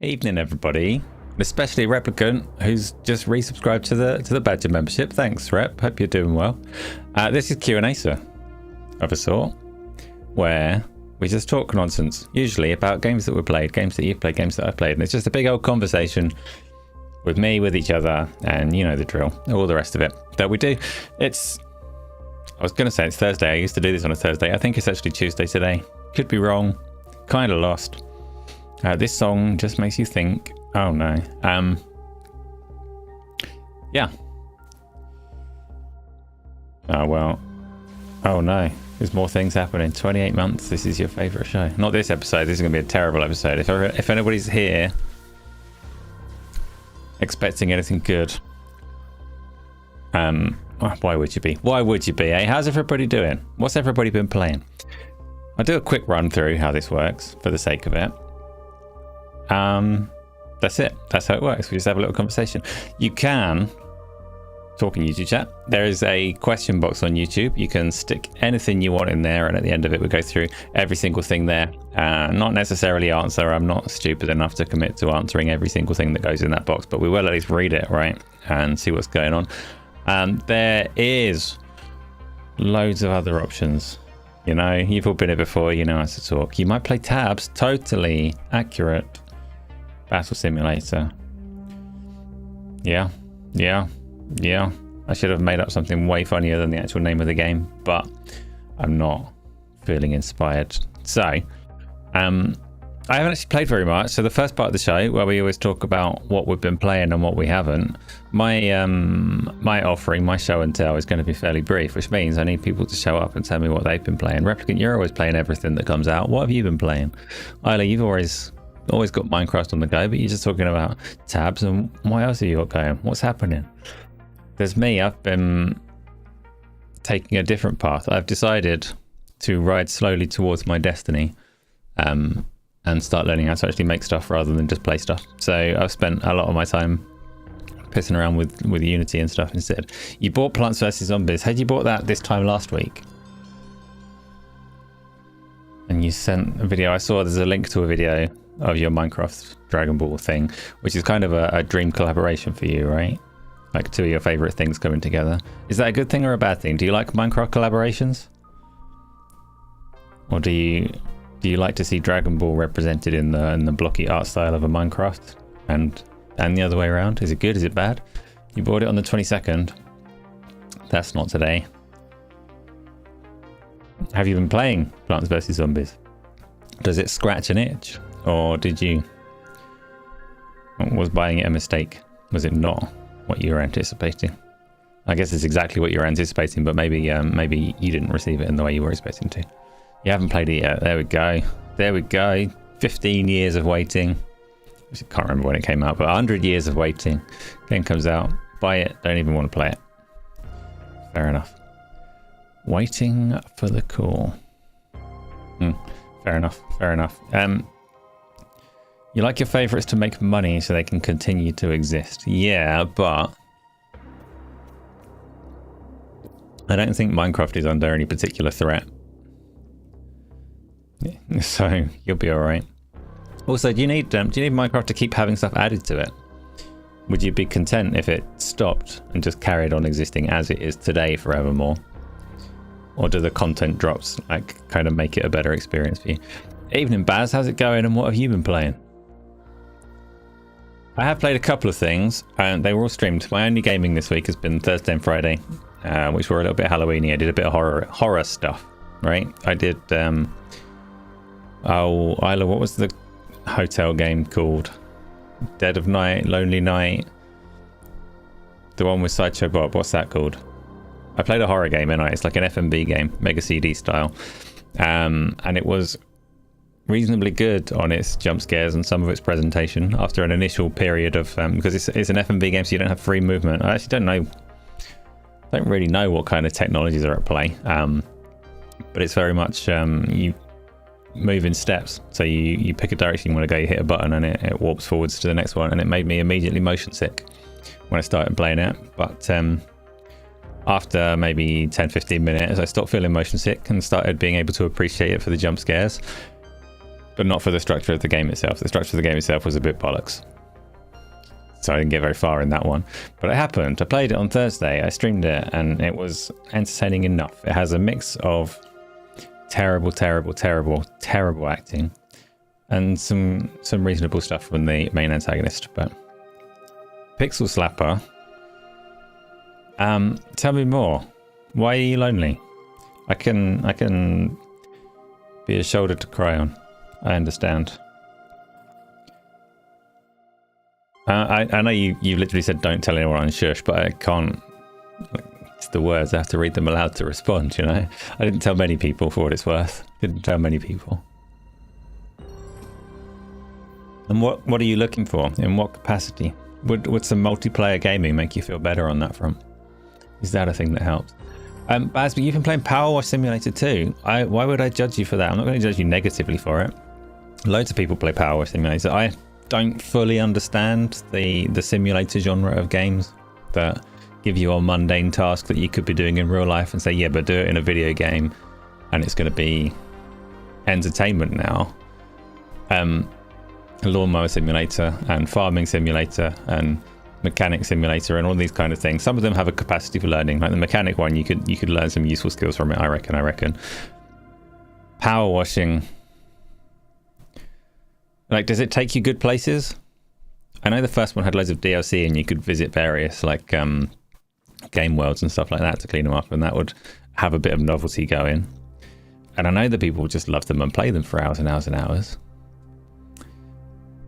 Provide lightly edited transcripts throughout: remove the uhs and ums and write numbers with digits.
Evening, everybody, and especially Replicant, who's just resubscribed to the Badger membership. Thanks, Rep. Hope you're doing well. This is Q&Asa of a sort, where we just talk nonsense, usually about games that we played, games that you've played, games that I've played, and it's just a big old conversation with me, with each other, and you know the drill, all the rest of it that we do. I was going to say it's Thursday. I used to do this on a Thursday. I think it's actually Tuesday today. Could be wrong. Kind of lost. This song just makes you think. Oh no. Yeah. Oh well. Oh no. There's more things happening. 28 months. This is your favorite show. Not this episode. This is going to be a terrible episode. If anybody's here expecting anything good, why would you be? Why would you be? Eh? How's everybody doing? What's everybody been playing? I'll do a quick run through how this works for the sake of it. That's it. That's how it works. We just have a little conversation. You can talk in YouTube chat. There is a question box on YouTube. You can stick anything you want in there, and at the end of it, we go through every single thing there. Not necessarily answer. I'm not stupid enough to commit to answering every single thing that goes in that box, but we will at least read it, right, and see what's going on. There is loads of other options. You know, you've all been here before. You know how to talk. You might play tabs. Totally accurate. Battle Simulator. Yeah. I should have made up something way funnier than the actual name of the game, but I'm not feeling inspired. So, I haven't actually played very much. So the first part of the show, where we always talk about what we've been playing and what we haven't, my offering, my show and tell is going to be fairly brief, which means I need people to show up and tell me what they've been playing. Replicant, you're always playing everything that comes out. What have you been playing? Isla, you've always got Minecraft on the go, but you're just talking about tabs. And what else have you got going? What's happening? There's me. I've been taking a different path. I've decided to ride slowly towards my destiny, and start learning how to actually make stuff rather than just play stuff. So I've spent a lot of my time pissing around with Unity and stuff instead. You bought Plants vs Zombies. Had you bought that this time last week? And you sent a video. I saw there's a link to a video of your Minecraft Dragon Ball thing, which is kind of a dream collaboration for you, right? Like two of your favorite things coming together. Is that a good thing or a bad thing? Do you like Minecraft collaborations? Or do you like to see Dragon Ball represented in the blocky art style of a Minecraft? And the other way around? Is it good? Is it bad? You bought it on the 22nd. That's not today. Have you been playing Plants vs Zombies? Does it scratch an itch? Or was buying it a mistake? Was it not what you were anticipating? I guess it's exactly what you were anticipating, but maybe you didn't receive it in the way you were expecting to. You haven't played it yet. There we go. 15 years of waiting. I can't remember when it came out, but 100 years of waiting. Game comes out. Buy it. Don't even want to play it. Fair enough. Waiting for the call. Fair enough. You like your favorites to make money so they can continue to exist. Yeah, but I don't think Minecraft is under any particular threat. So you'll be all right. Also, do you need Minecraft to keep having stuff added to it? Would you be content if it stopped and just carried on existing as it is today forevermore? Or do the content drops like kind of make it a better experience for you? Evening, Baz. How's it going? And what have you been playing? I have played a couple of things, and they were all streamed. My only gaming this week has been Thursday and Friday, which were a little bit Halloween-y. I did a bit of horror stuff, right? I did. Isla, what was the hotel game called? Dead of Night, Lonely Night. The one with Sideshow Bob. What's that called? I played a horror game, and it's like an FMV game, Mega CD style, and it was reasonably good on its jump scares and some of its presentation after an initial period of because it's an FMV game, so you don't have free movement. I actually don't really know what kind of technologies are at play, but it's very much you move in steps. So you pick a direction you want to go, you hit a button, and it warps forwards to the next one. And it made me immediately motion sick when I started playing it, but after maybe 10-15 minutes I stopped feeling motion sick and started being able to appreciate it for the jump scares. but not for the structure of the game itself. The structure of the game itself was a bit bollocks, so I didn't get very far in that one. But it happened. I played it on Thursday. I streamed it, and it was entertaining enough. It has a mix of terrible acting and some reasonable stuff from the main antagonist. But Pixel Slapper, tell me more. Why are you lonely? I can be a shoulder to cry on. I understand. I know you literally said don't tell anyone on shush, but I can't. It's the words. I have to read them aloud to respond, you know? I didn't tell many people, for what it's worth. Didn't tell many people. And what are you looking for? In what capacity? Would some multiplayer gaming make you feel better on that front? Is that a thing that helps? Baz, but you've been playing Power Wash Simulator too. Why would I judge you for that? I'm not going to judge you negatively for it. Loads of people play Power Wash Simulator. I don't fully understand the simulator genre of games that give you a mundane task that you could be doing in real life and say, yeah, but do it in a video game and it's going to be entertainment now. Lawnmower Simulator and Farming Simulator and Mechanic Simulator and all these kind of things. Some of them have a capacity for learning. Like the mechanic one, you could learn some useful skills from it, I reckon. Power washing, like, does it take you good places? I know the first one had loads of DLC and you could visit various like game worlds and stuff like that to clean them up, and that would have a bit of novelty going. And I know that people just love them and play them for hours and hours and hours.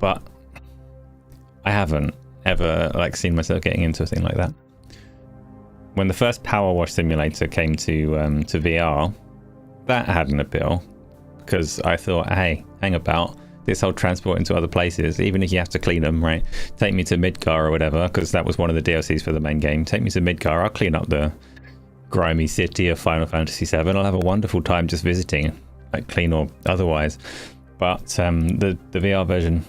But I haven't ever like seen myself getting into a thing like that. When the first Power Wash Simulator came to VR, that had an appeal because I thought, hey, hang about, this whole transport into other places, even if you have to clean them, right? Take me to Midgar or whatever, because that was one of the DLCs for the main game. Take me to Midgar, I'll clean up the grimy city of Final Fantasy VII. I'll have a wonderful time just visiting, like clean or otherwise. But the VR version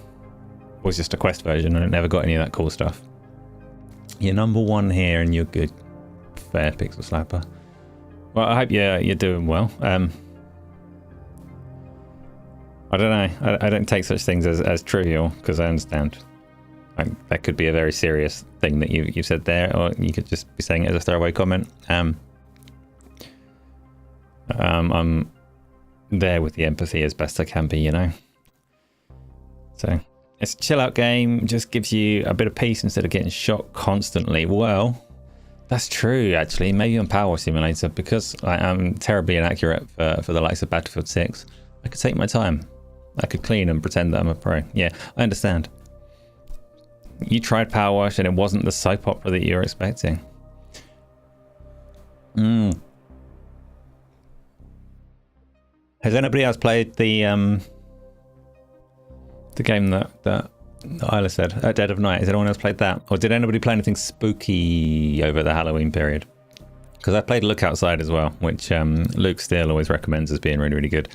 was just a quest version and it never got any of that cool stuff. You're number one here and you're good. Fair, Pixel Slapper. Well, I hope you're doing well. I don't know. I don't take such things as trivial because I understand. That could be a very serious thing that you've said there, or you could just be saying it as a throwaway comment. I'm there with the empathy as best I can be, you know. So it's a chill out game, just gives you a bit of peace instead of getting shot constantly. Well, that's true actually. Maybe on Power Simulator, because I'm terribly inaccurate for the likes of Battlefield 6. I could take my time. I could clean and pretend that I'm a pro. Yeah, I understand. You tried Power Wash and it wasn't the soap opera that you were expecting. Has anybody else played the game that Isla said, Dead of Night? Has anyone else played that? Or did anybody play anything spooky over the Halloween period? Because I played Look Outside as well, which Luke Steele always recommends as being really, really good.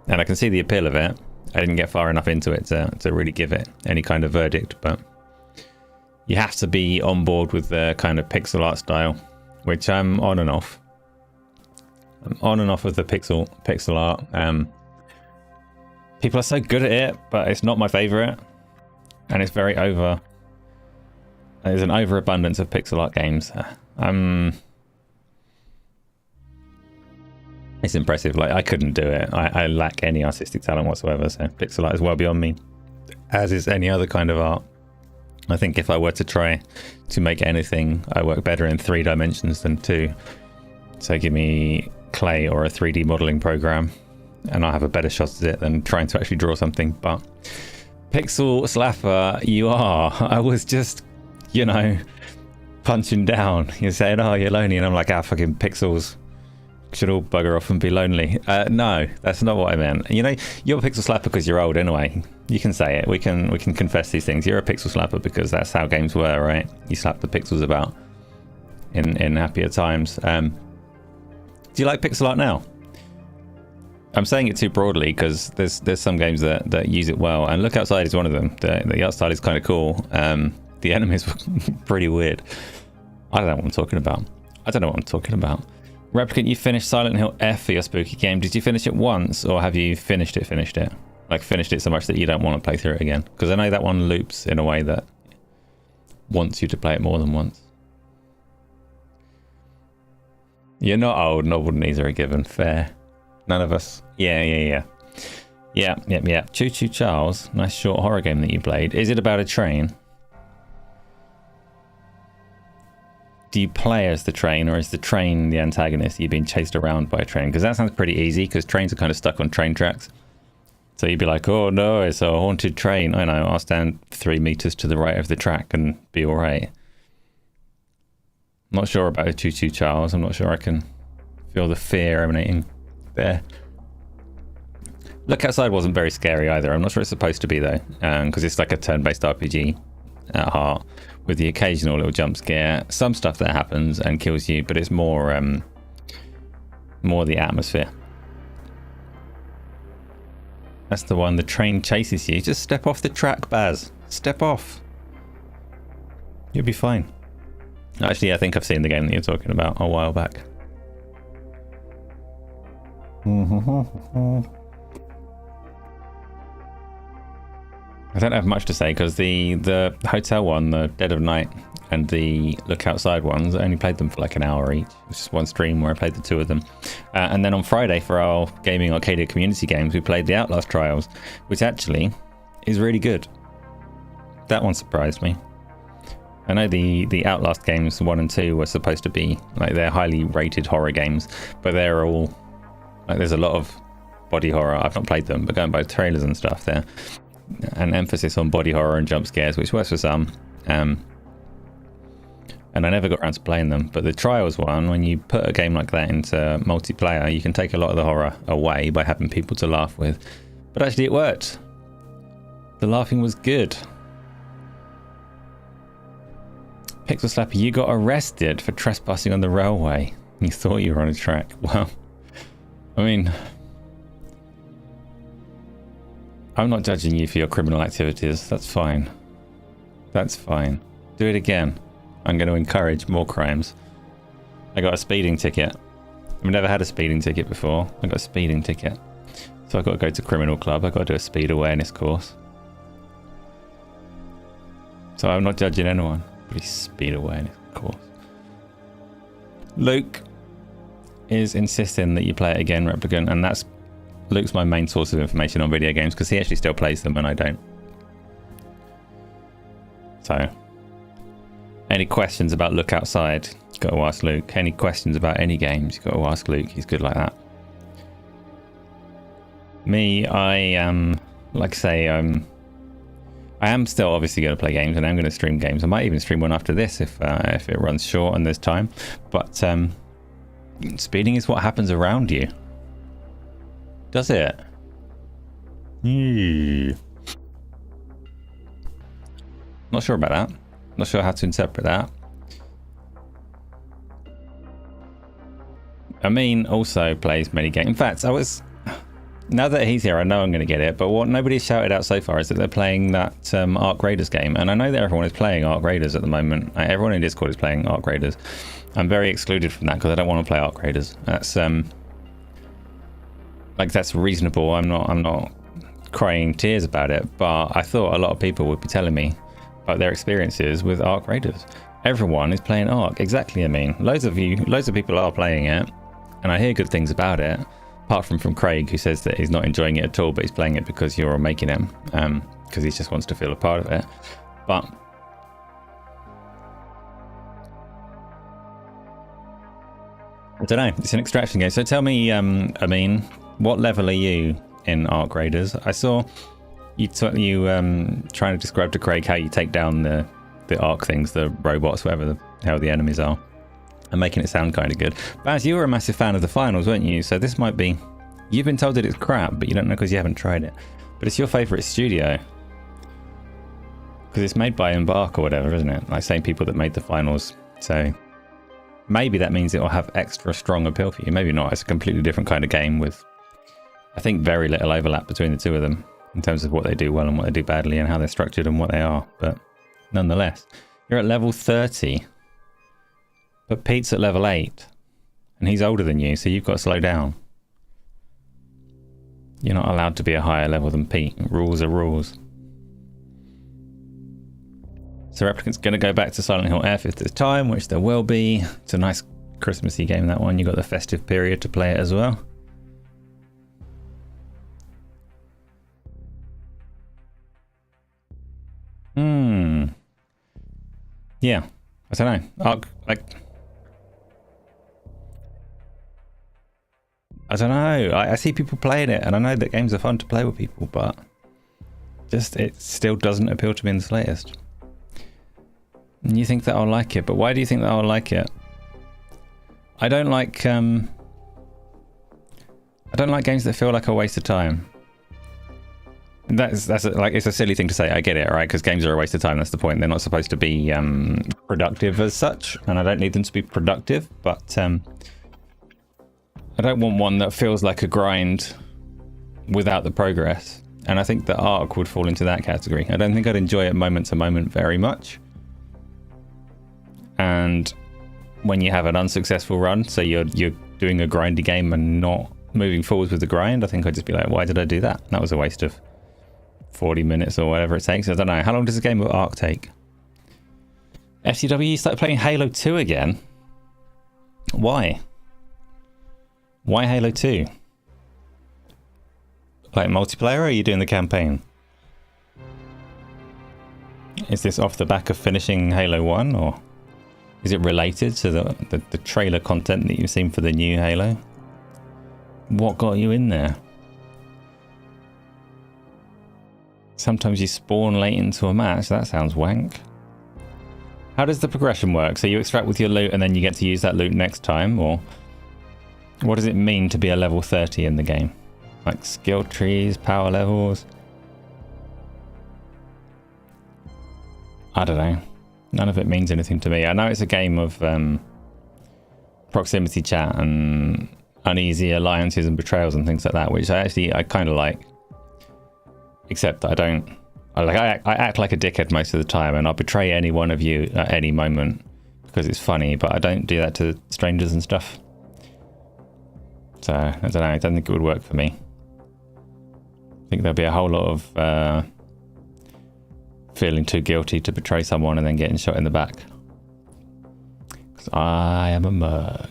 And I can see the appeal of it. I didn't get far enough into it to really give it any kind of verdict, but you have to be on board with the kind of pixel art style, which I'm on and off. I'm on and off with the pixel art. People are so good at it, but it's not my favorite. And it's very over. There's an overabundance of pixel art games. It's impressive. Like, I couldn't do it. I lack any artistic talent whatsoever. So pixel art is well beyond me, as is any other kind of art. I think if I were to try to make anything, I work better in 3 dimensions than 2. So give me clay or a 3D modeling program and I'll have a better shot at it than trying to actually draw something. But Pixel Slapper, you are. I was just, you know, punching down. You're saying, oh, you're lonely. And I'm like, fucking pixels should all bugger off and be lonely. No, that's not what I meant. You know, you're a pixel slapper because you're old anyway. You can say it. We can confess these things. You're a pixel slapper because that's how games were, right? You slap the pixels about in happier times. Do you like pixel art now? I'm saying it too broadly because there's some games that use it well, and Look Outside is one of them. The art style is kind of cool. The enemies were pretty weird. I don't know what I'm talking about. Replicant, you finished Silent Hill F for your spooky game. Did you finish it once, or have you finished it? like finished it so much that you don't want to play through it again? Because I know that one loops in a way that wants you to play it more than once. You're not old, novel needs are a given. Fair. None of us. Yeah. Choo Choo Charles, nice short horror game that you played. Is it about a train? Do you play as the train, or is the train the antagonist? You're being chased around by a train? Because that sounds pretty easy, because trains are kind of stuck on train tracks. So you'd be like, oh no, it's a haunted train. I know, I'll stand 3 meters to the right of the track and be all right. I'm not sure about a Choo Choo Charles. I'm not sure I can feel the fear emanating there. Look Outside wasn't very scary either. I'm not sure it's supposed to be though, because it's like a turn-based RPG at heart, with the occasional little jump scare, some stuff that happens and kills you, but it's more the atmosphere. That's the one. The train chases you. Just step off the track, Baz. Step off. You'll be fine. Actually, I think I've seen the game that you're talking about a while back. I don't have much to say because the hotel one, the Dead of Night, and the Look Outside ones, I only played them for like an hour each. It was just one stream where I played the 2 of them. And then on Friday for our Gaming Arcadia community games, we played the Outlast Trials, which actually is really good. That one surprised me. I know the Outlast games 1 and 2 were supposed to be like, they're highly rated horror games, but they're all like, there's a lot of body horror. I've not played them, but going by trailers and stuff, there an emphasis on body horror and jump scares, which works for some. And I never got around to playing them. But the Trials one, when you put a game like that into multiplayer, you can take a lot of the horror away by having people to laugh with. But actually it worked. The laughing was good. Pixel Slapper, you got arrested for trespassing on the railway. You thought you were on a track. Well, I mean, I'm not judging you for your criminal activities. That's fine. That's fine. Do it again. I'm going to encourage more crimes. I got a speeding ticket. I've never had a speeding ticket before. I got a speeding ticket. So I've got to go to criminal club. I've got to do a speed awareness course. So I'm not judging anyone. But speed awareness course. Luke is insisting that you play it again, Replicant, and that's Luke's my main source of information on video games because he actually still plays them and I don't. So, any questions about Look Outside, you got to ask Luke. Any questions about any games, you got to ask Luke. He's good like that. Me, I am, like I say, I am still obviously going to play games and I'm going to stream games. I might even stream one after this if it runs short and there's time. But speeding is what happens around you. Does it? Not sure about that. Not sure how to interpret that. Amin also plays many games. In fact, now that he's here, I know I'm going to get it, but what nobody's shouted out so far is that they're playing that Arc Raiders game, and I know that everyone is playing Arc Raiders at the moment. Everyone in Discord is playing Arc Raiders. I'm very excluded from that because I don't want to play Arc Raiders. That's that's reasonable. I'm not crying tears about it, but I thought a lot of people would be telling me about their experiences with Arc Raiders. Everyone is playing Arc. Exactly. I mean, loads of people are playing it, and I hear good things about it. Apart from Craig, who says that he's not enjoying it at all, but he's playing it because you're making him, because he just wants to feel a part of it. But I don't know. It's an extraction game. So tell me, Amin, what level are you in Arc Raiders? I saw you trying to describe to Craig how you take down the Arc things, the robots, whatever the hell the enemies are, and making it sound kind of good. Baz, you were a massive fan of the finals, weren't you? So this might be... You've been told that it's crap, but you don't know because you haven't tried it. But it's your favourite studio. Because it's made by Embark or whatever, isn't it? Like same people that made the finals. So maybe that means it will have extra strong appeal for you. Maybe not. It's a completely different kind of game with, I think, very little overlap between the two of them in terms of what they do well and what they do badly and how they're structured and what they are. But nonetheless, you're at level 30. But Pete's at level 8. And he's older than you, so you've got to slow down. You're not allowed to be a higher level than Pete. Rules are rules. So Replicant's going to go back to Silent Hill F if there's time, which there will be. It's a nice Christmassy game, that one. You got the festive period to play it as well. Yeah, I don't know. I don't know. I see people playing it, and I know that games are fun to play with people, but just it still doesn't appeal to me in the slightest. And you think that I'll like it, but why do you think that I'll like it? I don't like games that feel like a waste of time. That's like, it's a silly thing to say. I get it, right? Because games are a waste of time. That's the point. They're not supposed to be productive as such, and I don't need them to be productive. But I don't want one that feels like a grind without the progress. And I think that Ark would fall into that category. I don't think I'd enjoy it moment to moment very much. And when you have an unsuccessful run, so you're doing a grindy game and not moving forwards with the grind, I think I'd just be like, why did I do that? That was a waste of 40 minutes or whatever it takes. I don't know. How long does a game of Ark take? FTW started playing Halo 2 again. Why? Why Halo 2? Like multiplayer, or are you doing the campaign? Is this off the back of finishing Halo 1, or is it related to the trailer content that you've seen for the new Halo? What got you in there? Sometimes you spawn late into a match. That sounds wank. How does the progression work? So you extract with your loot and then you get to use that loot next time, or what does it mean to be a level 30 in the game? Like skill trees, power levels? I don't know. None of it means anything to me. I know it's a game of proximity chat and uneasy alliances and betrayals and things like that, which I kind of like. Except I don't. I act like a dickhead most of the time, and I'll betray any one of you at any moment because it's funny. But I don't do that to strangers and stuff. So I don't know. I don't think it would work for me. I think there'll be a whole lot of feeling too guilty to betray someone and then getting shot in the back. Because I am a mug.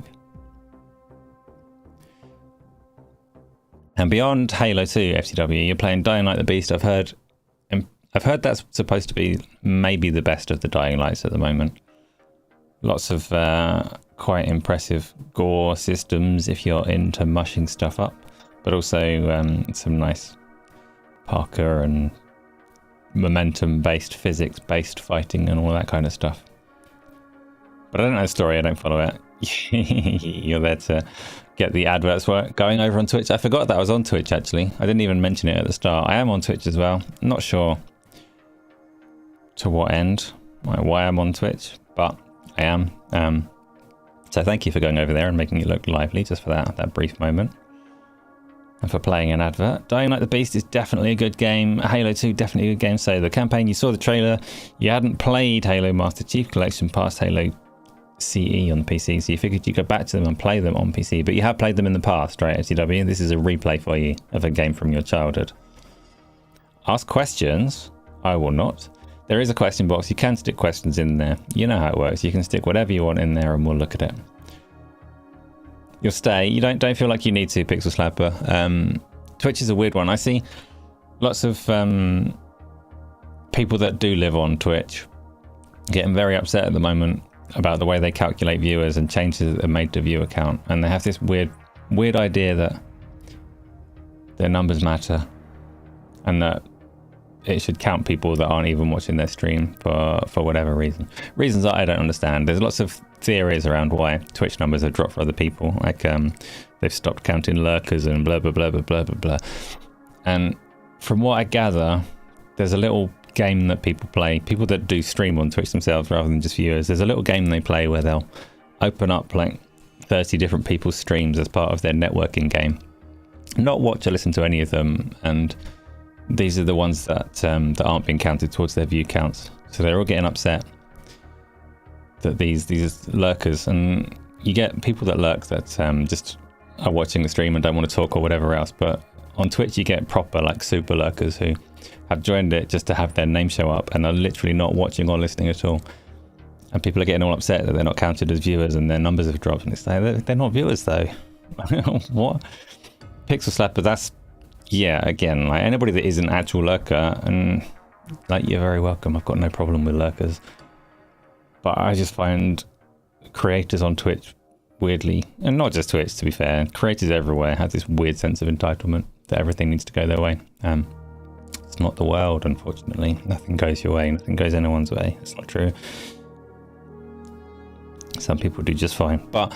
And beyond Halo 2 FTW, you're playing Dying Light the Beast. I've heard that's supposed to be maybe the best of the Dying Lights at the moment. Lots of quite impressive gore systems if you're into mushing stuff up, but also some nice Parker and momentum-based, physics-based fighting and all that kind of stuff. But I don't know the story. I don't follow it. You're there to get the adverts going over on Twitch. I forgot that I was on Twitch, actually. I didn't even mention it at the start. I am on Twitch as well. I'm not sure to what end, like why I'm on Twitch, but I am. So thank you for going over there and making it look lively just for that brief moment. And for playing an advert. Dying Light the Beast is definitely a good game. Halo 2, definitely a good game. So the campaign, you saw the trailer. You hadn't played Halo Master Chief Collection past Halo CE on PC, so you figured you'd go back to them and play them on PC. But you have played them in the past, right, FTW? This is a replay for you of a game from your childhood. Ask questions. I will not. There is a question box. You can stick questions in there. You know how it works. You can stick whatever you want in there and we'll look at it. You'll stay. You don't feel like you need to, Pixel Slapper. Twitch is a weird one. I see lots of people that do live on Twitch getting very upset at the moment about the way they calculate viewers and changes that are made to viewer count. And they have this weird idea that their numbers matter and that it should count people that aren't even watching their stream for whatever reason. Reasons that I don't understand. There's lots of theories around why Twitch numbers have dropped for other people. Like they've stopped counting lurkers and blah, blah, blah, blah, blah, blah, blah. And from what I gather, there's a little game that people play, people that do stream on Twitch themselves rather than just viewers. There's a little game they play where they'll open up like 30 different people's streams as part of their networking game. Not watch or listen to any of them, and these are the ones that aren't being counted towards their view counts. So they're all getting upset that these lurkers, and you get people that lurk that just are watching the stream and don't want to talk or whatever else, but On Twitch, you get proper like super lurkers who have joined it just to have their name show up and are literally not watching or listening at all. And people are getting all upset that they're not counted as viewers and their numbers have dropped. And it's like, they're not viewers though. What? Pixel Slapper, that's, yeah, again, like anybody that is an actual lurker, and like, you're very welcome. I've got no problem with lurkers. But I just find creators on Twitch weirdly, and not just Twitch to be fair, creators everywhere have this weird sense of entitlement that everything needs to go their way. It's not the world, unfortunately. Nothing goes your way, nothing goes anyone's way. It's not true. Some people do just fine. But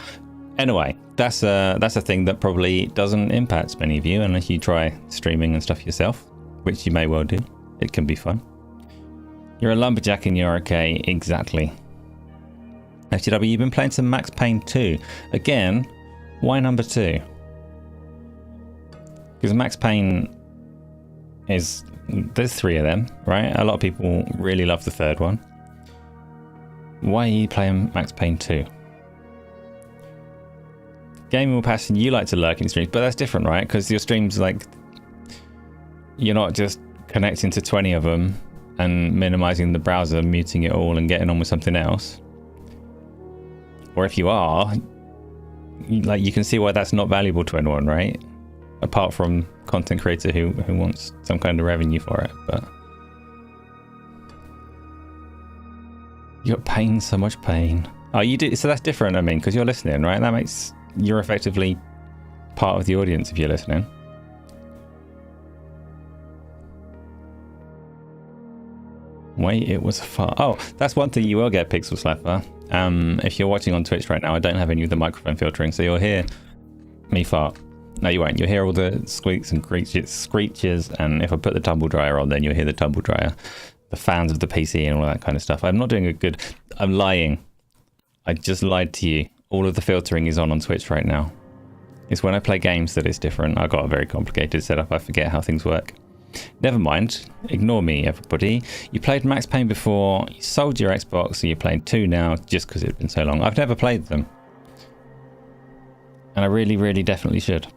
anyway, that's a thing that probably doesn't impact many of you unless you try streaming and stuff yourself, which you may well do. It can be fun. You're a lumberjack and you're okay. Exactly. FTW, you've been playing some Max Payne 2. Again, why number 2? Because Max Payne is... There's 3 of them, right? A lot of people really love the 3rd one. Why are you playing Max Payne 2? Gaming with passion, you like to lurk in streams, but that's different, right? Because your streams, like... You're not just connecting to 20 of them and minimizing the browser, muting it all and getting on with something else. Or if you are, like, you can see why that's not valuable to anyone, right? Apart from content creator who wants some kind of revenue for it. But you got pain, so much pain. Oh, you do. So that's different. I mean, because you're listening, right? That makes you're effectively part of the audience if you're listening. Wait, it was far. Oh, that's one thing you will get, Pixel Slapper. If you're watching on Twitch right now, I don't have any of the microphone filtering, so you'll hear me fart. No, you won't. You'll hear all the squeaks and screeches, and if I put the tumble dryer on, then you'll hear the tumble dryer, the fans of the PC and all that kind of stuff. I'm not doing a good... I'm lying. I just lied to you. All of the filtering is on Twitch right now. It's when I play games that it's different. I've got a very complicated setup. I forget how things work. Never mind. Ignore me, everybody. You played Max Payne before. You sold your Xbox, so you're playing 2 now just because it's been so long. I've never played them. And I really, really definitely should.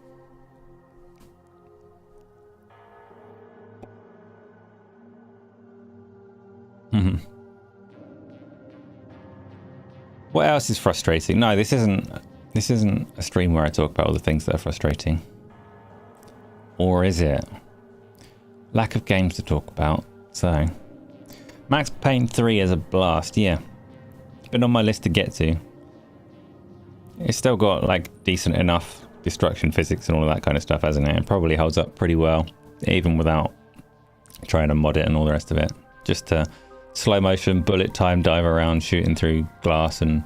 What else is frustrating? No, this isn't a stream where I talk about all the things that are frustrating. Or is it? Lack of games to talk about. So, Max Payne 3 is a blast. Yeah, it's been on my list to get to. It's still got like decent enough destruction physics and all of that kind of stuff, hasn't it? It probably holds up pretty well, even without trying to mod it and all the rest of it. Just slow motion, bullet time, dive around, shooting through glass and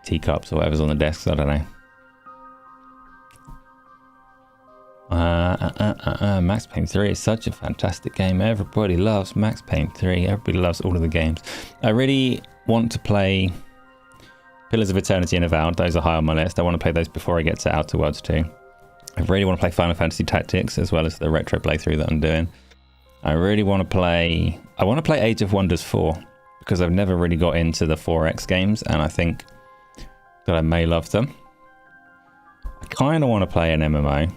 teacups or whatever's on the desks. I don't know. Max Payne 3 is such a fantastic game. Everybody loves Max Payne 3. Everybody loves all of the games. I really want to play Pillars of Eternity and Avowed. Those are high on my list. I want to play those before I get to Outer Worlds 2. I really want to play Final Fantasy Tactics as well as the retro playthrough that I'm doing. I really want to play... I want to play Age of Wonders 4 because I've never really got into the 4X games and I think that I may love them. I kind of want to play an MMO.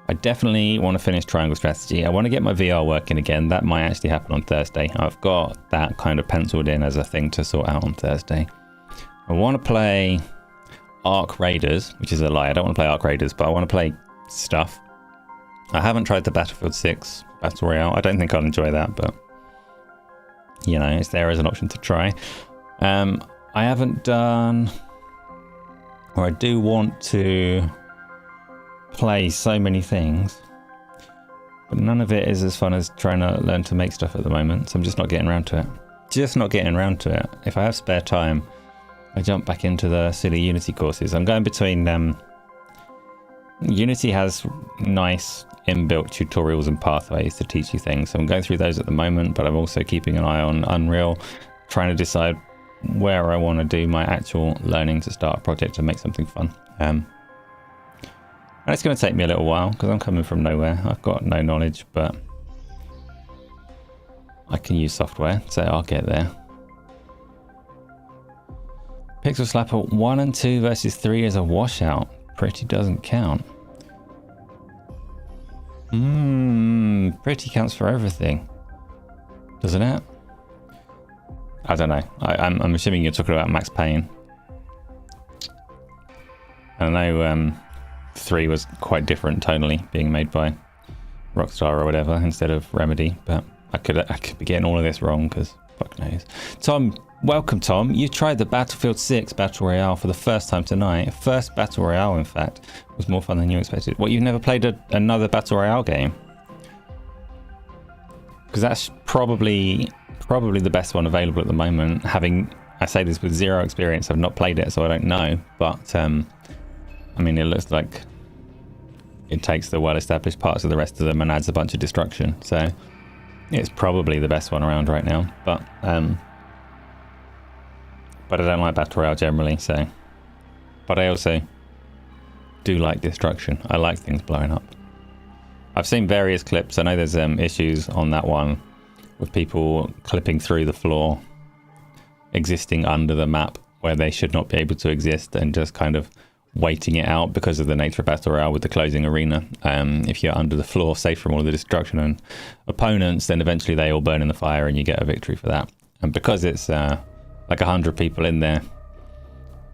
I definitely want to finish Triangle Strategy. I want to get my VR working again. That might actually happen on Thursday. I've got that kind of penciled in as a thing to sort out on Thursday. I want to play Arc Raiders, which is a lie. I don't want to play Arc Raiders, but I want to play stuff. I haven't tried the Battlefield 6 Battle Royale. I don't think I'll enjoy that, but you know, it's there as an option to try. I haven't done, or I do want to play so many things, but none of it is as fun as trying to learn to make stuff at the moment, so I'm just not getting around to it. If I have spare time, I jump back into the silly Unity courses. I'm going between Unity has nice inbuilt tutorials and pathways to teach you things, so I'm going through those at the moment, but I'm also keeping an eye on Unreal, trying to decide where I want to do my actual learning to start a project and make something fun. And it's going to take me a little while because I'm coming from nowhere. I've got no knowledge, but I can use software, so I'll get there. Pixel Slapper 1 and 2 versus 3 is a washout. Pretty doesn't count. Pretty counts for everything, doesn't it? I don't know. I'm assuming you're talking about Max Payne. I know 3 was quite different tonally, being made by Rockstar or whatever instead of Remedy, but I could be getting all of this wrong because fuck knows. Tom, welcome Tom. You tried the Battlefield 6 Battle Royale for the first time tonight. First Battle Royale, in fact, was more fun than you expected. What, you've never played another Battle Royale game? Because that's probably the best one available at the moment. I say this with zero experience, I've not played it, so I don't know, but I mean, it looks like it takes the well-established parts of the rest of them and adds a bunch of destruction. So it's probably the best one around right now. But I don't like Battle Royale generally. So, but I also do like destruction. I like things blowing up. I've seen various clips. I know there's issues on that one with people clipping through the floor, existing under the map where they should not be able to exist, and just kind of waiting it out because of the nature of Battle Royale with the closing arena. If you're under the floor, safe from all of the destruction and opponents, then eventually they all burn in the fire and you get a victory for that. And because it's like 100 people in there,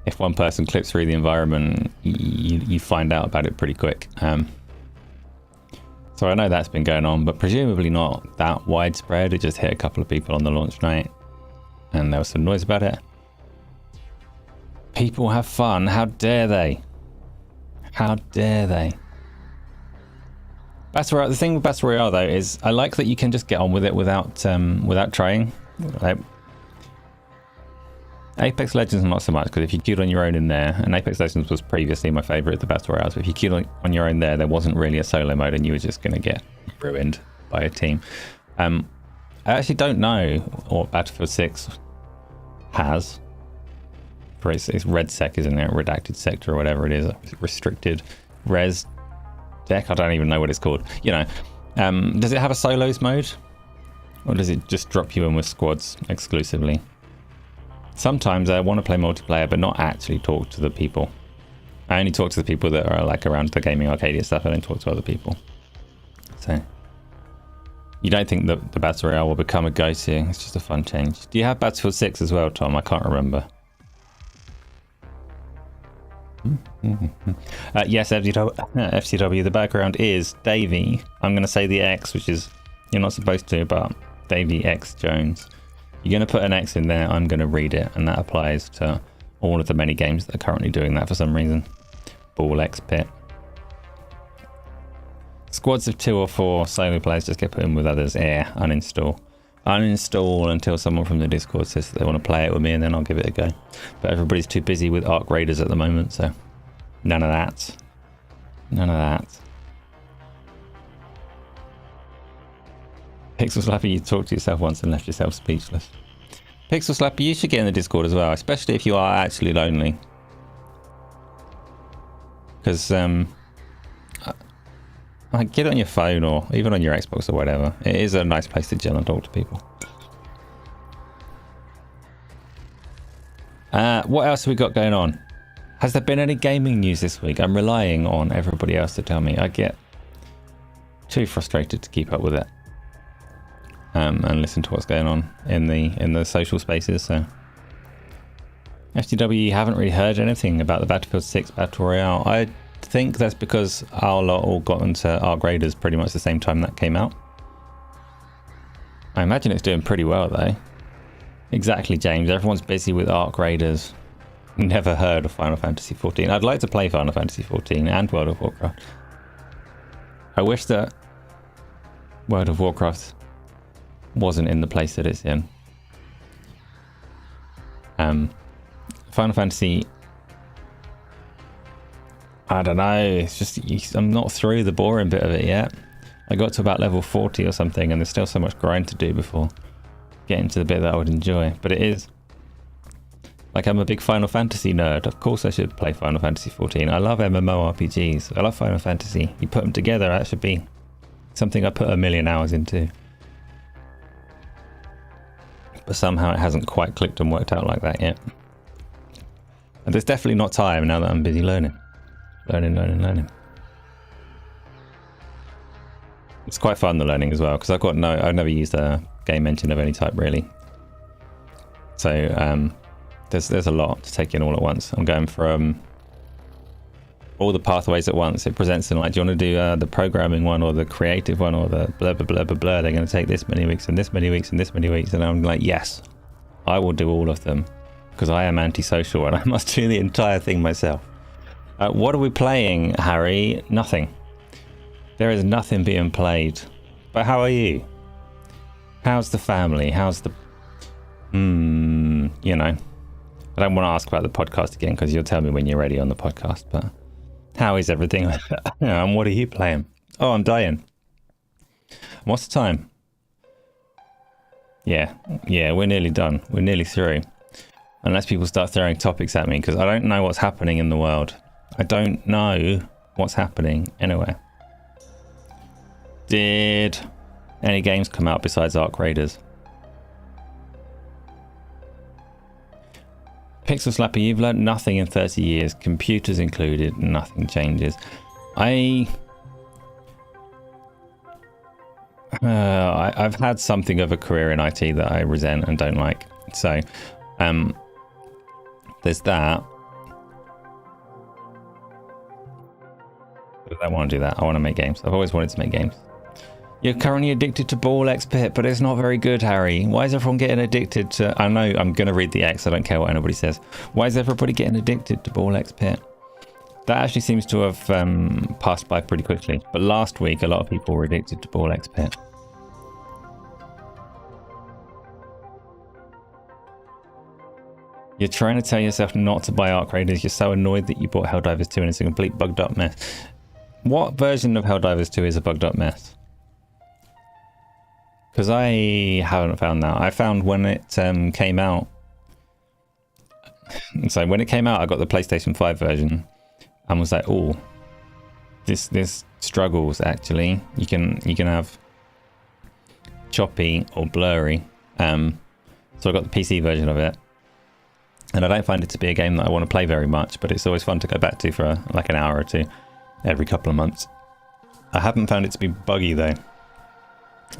if one person clips through the environment, you find out about it pretty quick. So I know that's been going on, but presumably not that widespread. It just hit a couple of people on the launch night and there was some noise about it. People have fun. How dare they? How dare they? Battle Royale, the thing with Battle Royale though is I like that you can just get on with it without trying. Like, Apex Legends not so much, because if you queued on your own in there, and Apex Legends was previously my favourite of the Battle Royales, but if you queued on your own there wasn't really a solo mode and you were just going to get ruined by a team. I actually don't know what Battlefield 6 has. It's RedSec, isn't it? Redacted sector or whatever it is. Restricted res deck. I don't even know what it's called. You know, does it have a solos mode, or does it just drop you in with squads exclusively? Sometimes I want to play multiplayer, but not actually talk to the people. I only talk to the people that are like around the Gaming Arcadia stuff. I don't talk to other people. So you don't think that the Battle Royale will become a go-to? It's just a fun change. Do you have Battlefield 6 as well, Tom? I can't remember. Yes, FCW, the background is Davey. I'm going to say the X, which is, you're not supposed to, but Davey X Jones. You're going to put an X in there, I'm going to read it, and that applies to all of the many games that are currently doing that for some reason. Ball X Pit. Squads of 2 or 4 solo players just get put in with others. Uninstall. Uninstall until someone from the Discord says that they want to play it with me, and then I'll give it a go. But everybody's too busy with Arc Raiders at the moment, so none of that. None of that. Pixel Slapper, you talked to yourself once and left yourself speechless. Pixel Slapper, you should get in the Discord as well, especially if you are actually lonely. Because, like, get it on your phone or even on your Xbox or whatever. It is a nice place to chill and talk to people. What else have we got going on? Has there been any gaming news this week? I'm relying on everybody else to tell me. I get too frustrated to keep up with it. And listen to what's going on in the social spaces. So FTW, you haven't really heard anything about the Battlefield 6 Battle Royale. I think that's because our lot all got into Arc Raiders pretty much the same time that came out. I imagine it's doing pretty well though. Exactly, James. Everyone's busy with Arc Raiders. Never heard of Final Fantasy XIV. I'd like to play Final Fantasy XIV and World of Warcraft. I wish that World of Warcraft wasn't in the place that it's in. Final Fantasy, I don't know, it's just, I'm not through the boring bit of it yet. I got to about level 40 or something and there's still so much grind to do before getting to the bit that I would enjoy. But it is, like, I'm a big Final Fantasy nerd. Of course I should play Final Fantasy XIV. I love MMORPGs. I love Final Fantasy. You put them together, that should be something I put a million hours into. But somehow it hasn't quite clicked and worked out like that yet. And there's definitely not time now that I'm busy learning. Learning. It's quite fun, the learning as well, because I've never used a game engine of any type really. So there's a lot to take in all at once. I'm going from all the pathways at once. It presents them like, do you want to do the programming one or the creative one or the blah blah blah blah blah? They're going to take this many weeks and this many weeks and this many weeks, and I'm like, yes, I will do all of them because I am antisocial and I must do the entire thing myself. What are we playing, Harry? Nothing. There is nothing being played. But how are you? How's the family? How's the... you know. I don't want to ask about the podcast again because you'll tell me when you're ready on the podcast. But how is everything? And what are you playing? Oh, I'm dying. What's the time? Yeah, we're nearly done. We're nearly through. Unless people start throwing topics at me because I don't know what's happening in the world. I don't know what's happening anywhere. Did any games come out besides Arc Raiders? Pixel Slapper, you've learned nothing in 30 years, computers included, nothing changes. I've had something of a career in IT that I resent and don't like. So, there's that. But I want to do that. I want to make games. I've always wanted to make games. You're currently addicted to Ball X Pit, but it's not very good, Harry. Why is everyone getting addicted to... I know, I'm going to read the X. I don't care what anybody says. Why is everybody getting addicted to Ball X Pit? That actually seems to have passed by pretty quickly. But last week, a lot of people were addicted to Ball X Pit. You're trying to tell yourself not to buy Arc Raiders. You're so annoyed that you bought Helldivers 2 and it's a complete bugged up mess. What version of Helldivers 2 is a bugged up mess? Because I haven't found that. I found when it came out. So when it came out, I got the PlayStation 5 version and was like, oh, this struggles actually. You can have choppy or blurry. So I got the PC version of it. And I don't find it to be a game that I want to play very much, but it's always fun to go back to for like an hour or two every couple of months. I haven't found it to be buggy though.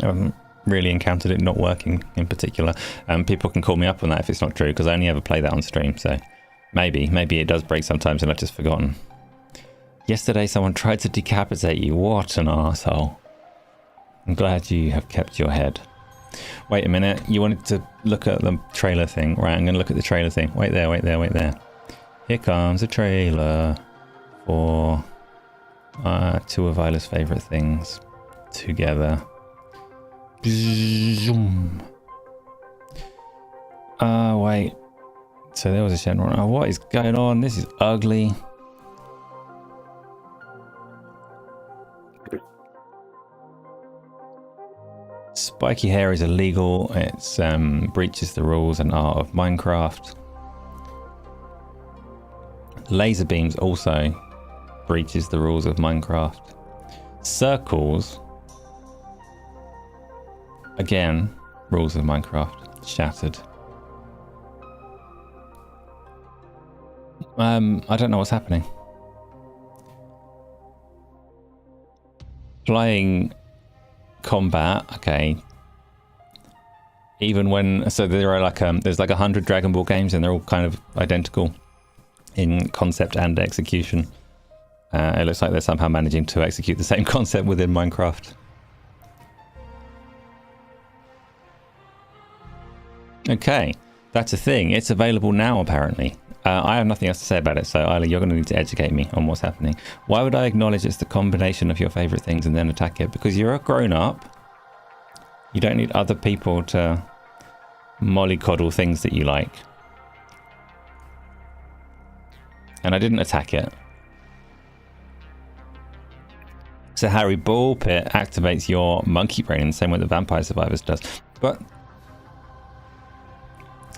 I haven't really encountered it not working in particular. People can call me up on that if it's not true, because I only ever play that on stream. So maybe it does break sometimes and I've just forgotten. Yesterday someone tried to decapitate you. What an arsehole. I'm glad you have kept your head. Wait a minute, you wanted to look at the trailer thing. Right, I'm going to look at the trailer thing. Wait there. Here comes a trailer for two of Isla's favourite things together. Wait. So there was a Shenron. Oh, what is going on? This is ugly. Spiky hair is illegal. It's breaches the rules and art of Minecraft. Laser beams also breaches the rules of Minecraft. Circles, again, rules of Minecraft shattered. I don't know what's happening. Flying combat, okay. Even when, so there are like there's like 100 Dragon Ball games and they're all kind of identical in concept and execution. It looks like they're somehow managing to execute the same concept within Minecraft. Okay, that's a thing. It's available now apparently. I have nothing else to say about it, so Isla, you're going to need to educate me on what's happening. Why would I acknowledge it's the combination of your favourite things and then attack it? Because you're a grown-up. You don't need other people to mollycoddle things that you like. And I didn't attack it. So Harry, Ball Pit activates your monkey brain in the same way that Vampire Survivors does. But,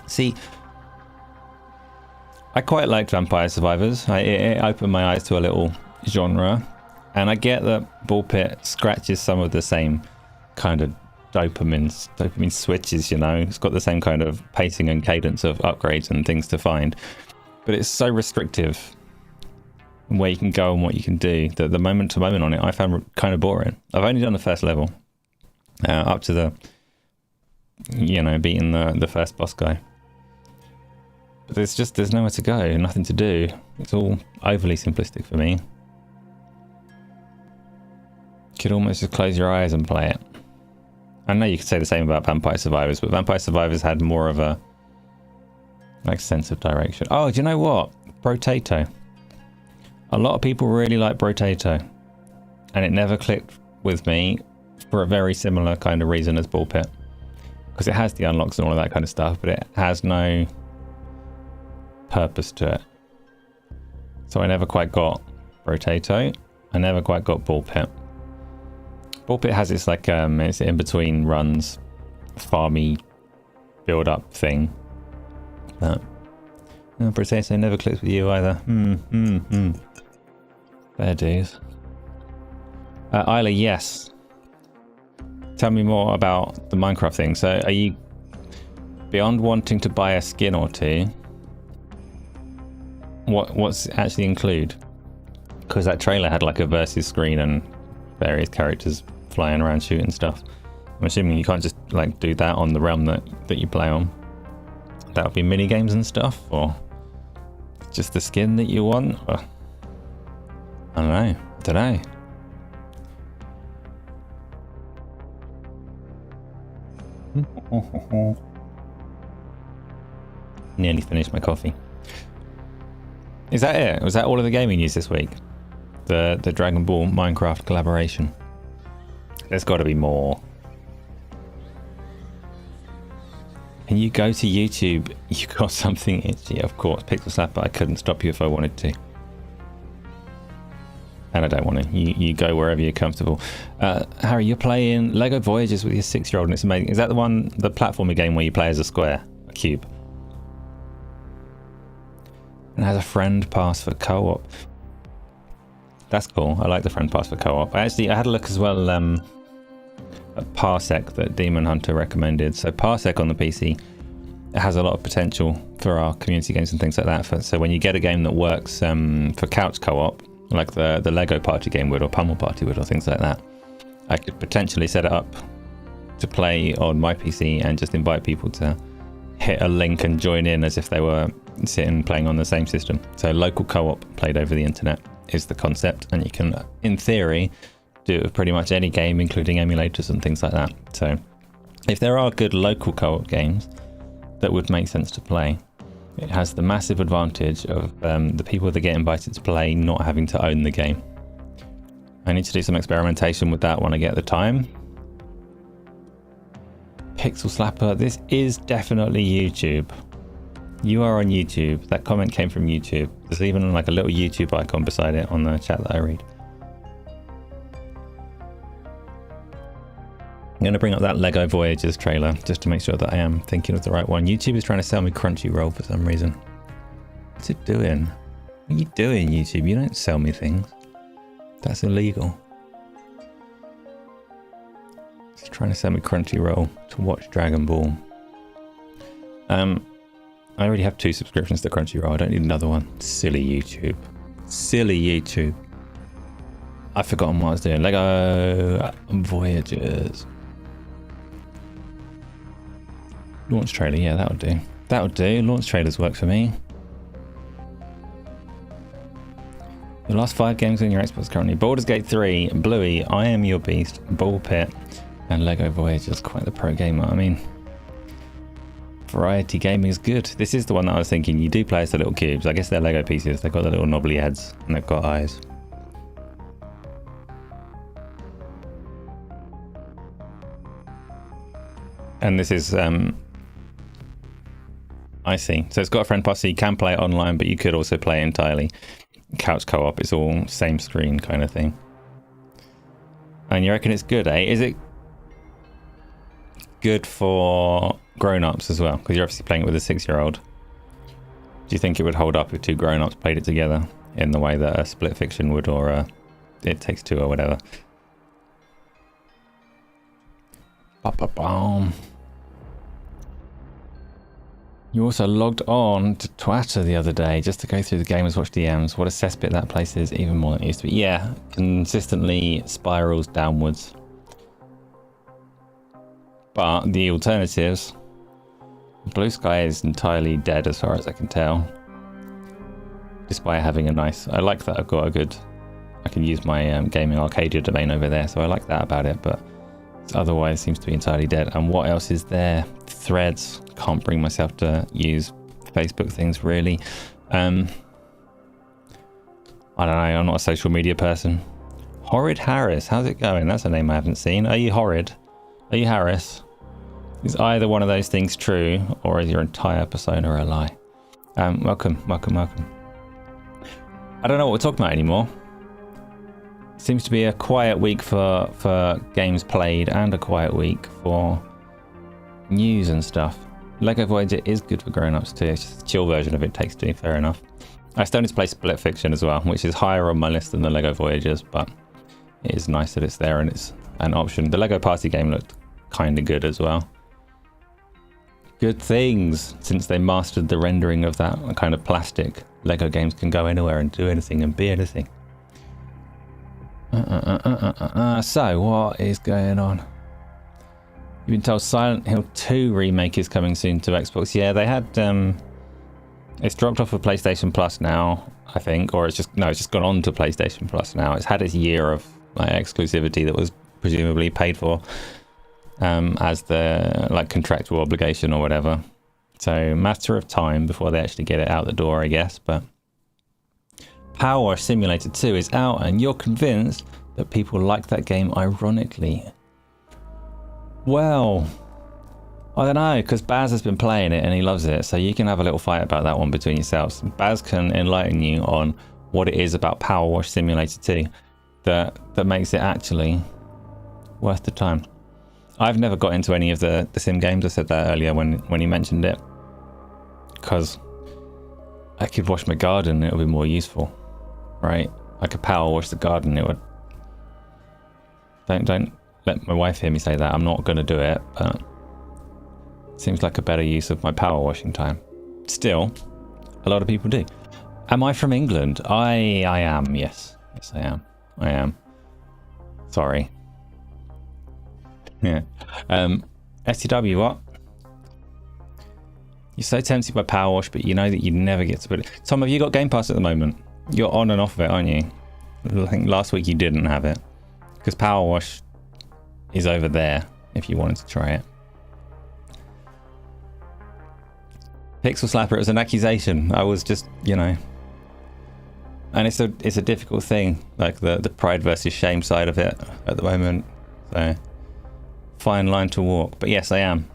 see, I quite liked Vampire Survivors. It opened my eyes to a little genre. And I get that Ball Pit scratches some of the same kind of dopamine switches, you know. It's got the same kind of pacing and cadence of upgrades and things to find. But it's so restrictive. and where you can go and what you can do. The moment to moment on it, I found kind of boring. I've only done the first level, up to the, beating the first boss guy. But there's nowhere to go, nothing to do. It's all overly simplistic for me. You could almost just close your eyes and play it. I know you could say the same about Vampire Survivors, but Vampire Survivors had more of a sense of direction. Oh, do you know what? Brotato. A lot of people really like Brotato, and it never clicked with me for a very similar kind of reason as Ball Pit, because it has the unlocks and all of that kind of stuff, but it has no purpose to it. So I never quite got Brotato. I never quite got Ball Pit. Ball Pit has its it's in between runs, farmy build up thing. But Brotato never clicks with you either. Fair dues. Isla, yes. Tell me more about the Minecraft thing. So are you, beyond wanting to buy a skin or two, what's it actually include? Because that trailer had like a versus screen and various characters flying around shooting stuff. I'm assuming you can't just like do that on the realm that you play on. That would be mini games and stuff, or just the skin that you want. Or, I don't know. Nearly finished my coffee. Is that it? Was that all of the gaming news this week? The Dragon Ball Minecraft collaboration. There's got to be more. Can you go to YouTube? You got something itchy, of course. Pixel Slapper, I couldn't stop you if I wanted to. And I don't want to. You go wherever you're comfortable. Harry, you're playing Lego Voyages with your 6-year-old and it's amazing. Is that the platformer game where you play as a square, a cube? And has a friend pass for co-op. That's cool. I like the friend pass for co-op. I had a look as well at Parsec that Demon Hunter recommended. So Parsec on the PC, it has a lot of potential for our community games and things like that. So when you get a game that works for couch co-op, like the Lego party game would, or Pummel Party would, or things like that, I could potentially set it up to play on my PC and just invite people to hit a link and join in as if they were sitting playing on the same system. So local co-op played over the internet is the concept, and you can, in theory, do it with pretty much any game, including emulators and things like that. So if there are good local co-op games that would make sense to play, it has the massive advantage of the people that get invited to play not having to own the game. I need to do some experimentation with that when I get the time. Pixel Slapper, this is definitely YouTube. You are on YouTube. That comment came from YouTube. There's even like a little YouTube icon beside it on the chat that I read. I'm going to bring up that Lego Voyages trailer just to make sure that I am thinking of the right one. YouTube is trying to sell me Crunchyroll for some reason. What's it doing? What are you doing, YouTube? You don't sell me things. That's illegal. It's trying to sell me Crunchyroll to watch Dragon Ball. I already have 2 subscriptions to Crunchyroll. I don't need another one. Silly YouTube. Silly YouTube. I've forgotten what I was doing. Lego Voyages. Launch trailer, yeah, that'll do. That'll do. Launch trailers work for me. The last 5 games on your Xbox currently: Baldur's Gate 3, Bluey, I Am Your Beast, Ball Pit, and Lego Voyages. Quite the pro gamer. I mean, variety gaming is good. This is the one that I was thinking. You do play as the little cubes. I guess they're Lego pieces. They've got the little knobbly heads and they've got eyes. And this is I see. So it's got a friend pass, so you can play it online, but you could also play it entirely couch co-op. It's all same screen kind of thing. And you reckon it's good, eh? Is it good for grown-ups as well? Because you're obviously playing it with a 6-year-old. Do you think it would hold up if 2 grown-ups played it together in the way that a Split Fiction would, or It Takes Two or whatever? Ba-ba-bum. You also logged on to Q&Asa the other day just to go through the Gamers Watch DMs. What a cesspit that place is, even more than it used to be. Yeah, consistently spirals downwards. But the alternatives, Blue Sky is entirely dead as far as I can tell. Despite having a nice, I like that I've got a good, I can use my Gaming Arcadia domain over there, so I like that about it, but otherwise seems to be entirely dead. And what else is there? Threads. Can't bring myself to use Facebook things really. I don't know, I'm not a social media person. Horrid Harris, how's it going? That's a name I haven't seen. Are you horrid? Are you Harris? Is either one of those things true, or is your entire persona a lie? Welcome. I don't know what we're talking about anymore. Seems to be a quiet week for games played and a quiet week for news and stuff. Lego Voyager is good for grown-ups too. It's just a chill version of It Takes Two, fair enough. I still need to play Split Fiction as well, which is higher on my list than the Lego Voyagers, but it is nice that it's there and it's an option. The Lego Party game looked kind of good as well. Good things, since they mastered the rendering of that kind of plastic. Lego games can go anywhere and do anything and be anything. So, what is going on? You've been told Silent Hill 2 remake is coming soon to Xbox. Yeah, they had, it's dropped off of PlayStation Plus now, I think, or it's just gone on to PlayStation Plus now. It's had its year of exclusivity that was presumably paid for as the contractual obligation or whatever. So matter of time before they actually get it out the door, I guess. But Power Simulator 2 is out, and you're convinced that people like that game ironically. Well, I don't know, because Baz has been playing it and he loves it, so you can have a little fight about that one between yourselves. Baz can enlighten you on what it is about Power Wash Simulator 2 that makes it actually worth the time. I've never got into any of the sim games. I said that earlier when he mentioned it, because I could wash my garden, it would be more useful, right? I could power wash the garden, it would. Don't let my wife hear me say that. I'm not going to do it, but it seems like a better use of my power washing time. Still, a lot of people do. Am I from England? I am, yes. Yes, I am. Sorry. Yeah. STW, what? You're so tempted by Power Wash, but you know that you never get to put it. Tom, have you got Game Pass at the moment? You're on and off of it, aren't you? I think last week you didn't have it. Because Power Wash is over there if you wanted to try it. Pixel Slapper, it was an accusation. I was just, and it's a difficult thing, like the pride versus shame side of it at the moment. So fine line to walk. But yes, I am.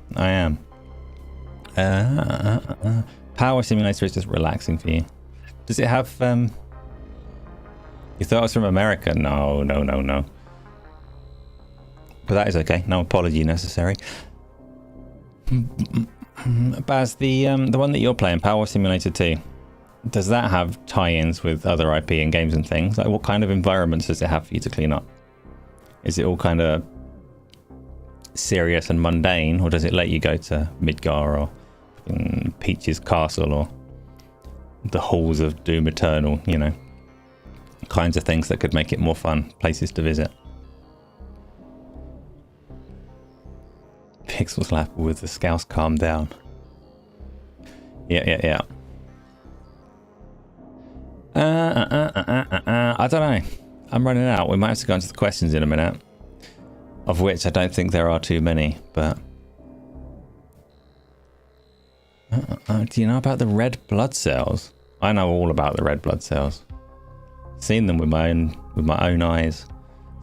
Power Simulator is just relaxing for you. Does it have you thought I was from America? No. But that is okay. No apology necessary. Baz, the one that you're playing, Power Simulator 2, does that have tie-ins with other IP and games and things? Like, what kind of environments does it have for you to clean up? Is it all kind of serious and mundane, or does it let you go to Midgar or Peach's Castle or the Halls of Doom Eternal, kinds of things that could make it more fun, places to visit? Pixel Slapper with the Scouse calm down. Yeah. I don't know. I'm running out. We might have to go into the questions in a minute, of which I don't think there are too many, but do you know about the red blood cells? I know all about the red blood cells. Seen them with my own eyes,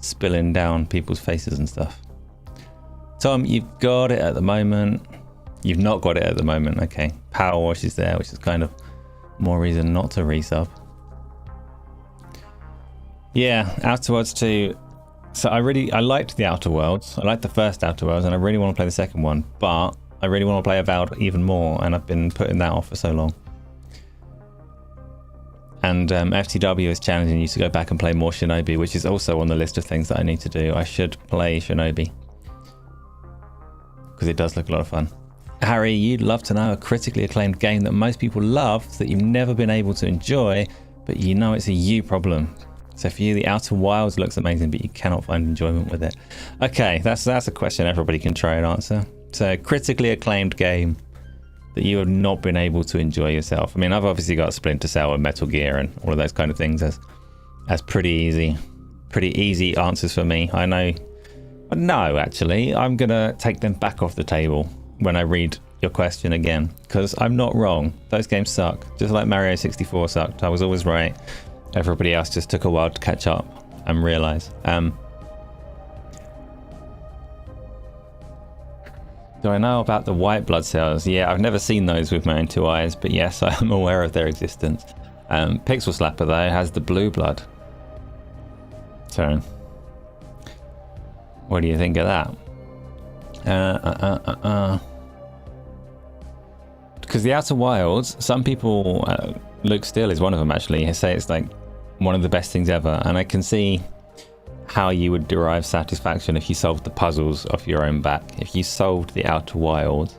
spilling down people's faces and stuff. Tom, you've got it at the moment. You've not got it at the moment. Okay. Power Wash is there, which is kind of more reason not to resub. Yeah, Outer Worlds 2. So I liked the Outer Worlds. I liked the first Outer Worlds, and I really want to play the second one, but I really want to play Avowed even more, and I've been putting that off for so long. And FTW is challenging you to go back and play more Shinobi, which is also on the list of things that I need to do. I should play Shinobi, because it does look a lot of fun. Harry, you'd love to know a critically acclaimed game that most people love that you've never been able to enjoy, but you know it's a you problem. So for you, The Outer Wilds looks amazing, but you cannot find enjoyment with it. Okay, that's a question everybody can try and answer. So critically acclaimed game that you have not been able to enjoy yourself. I mean, I've obviously got Splinter Cell and Metal Gear and all of those kind of things as pretty easy answers for me. I know. No, actually, I'm gonna take them back off the table when I read your question again, because I'm not wrong. Those games suck, just like Mario 64 sucked. I was always right. Everybody else just took a while to catch up and realize. Do I know about the white blood cells? Yeah, I've never seen those with my own two eyes, but yes, I am aware of their existence. Pixel Slapper, though, has the blue blood. So, what do you think of that? Because The Outer Wilds, some people, Luke Steele is one of them actually, he say it's like one of the best things ever, and I can see how you would derive satisfaction if you solved the puzzles off your own back. If you solved The Outer Wilds,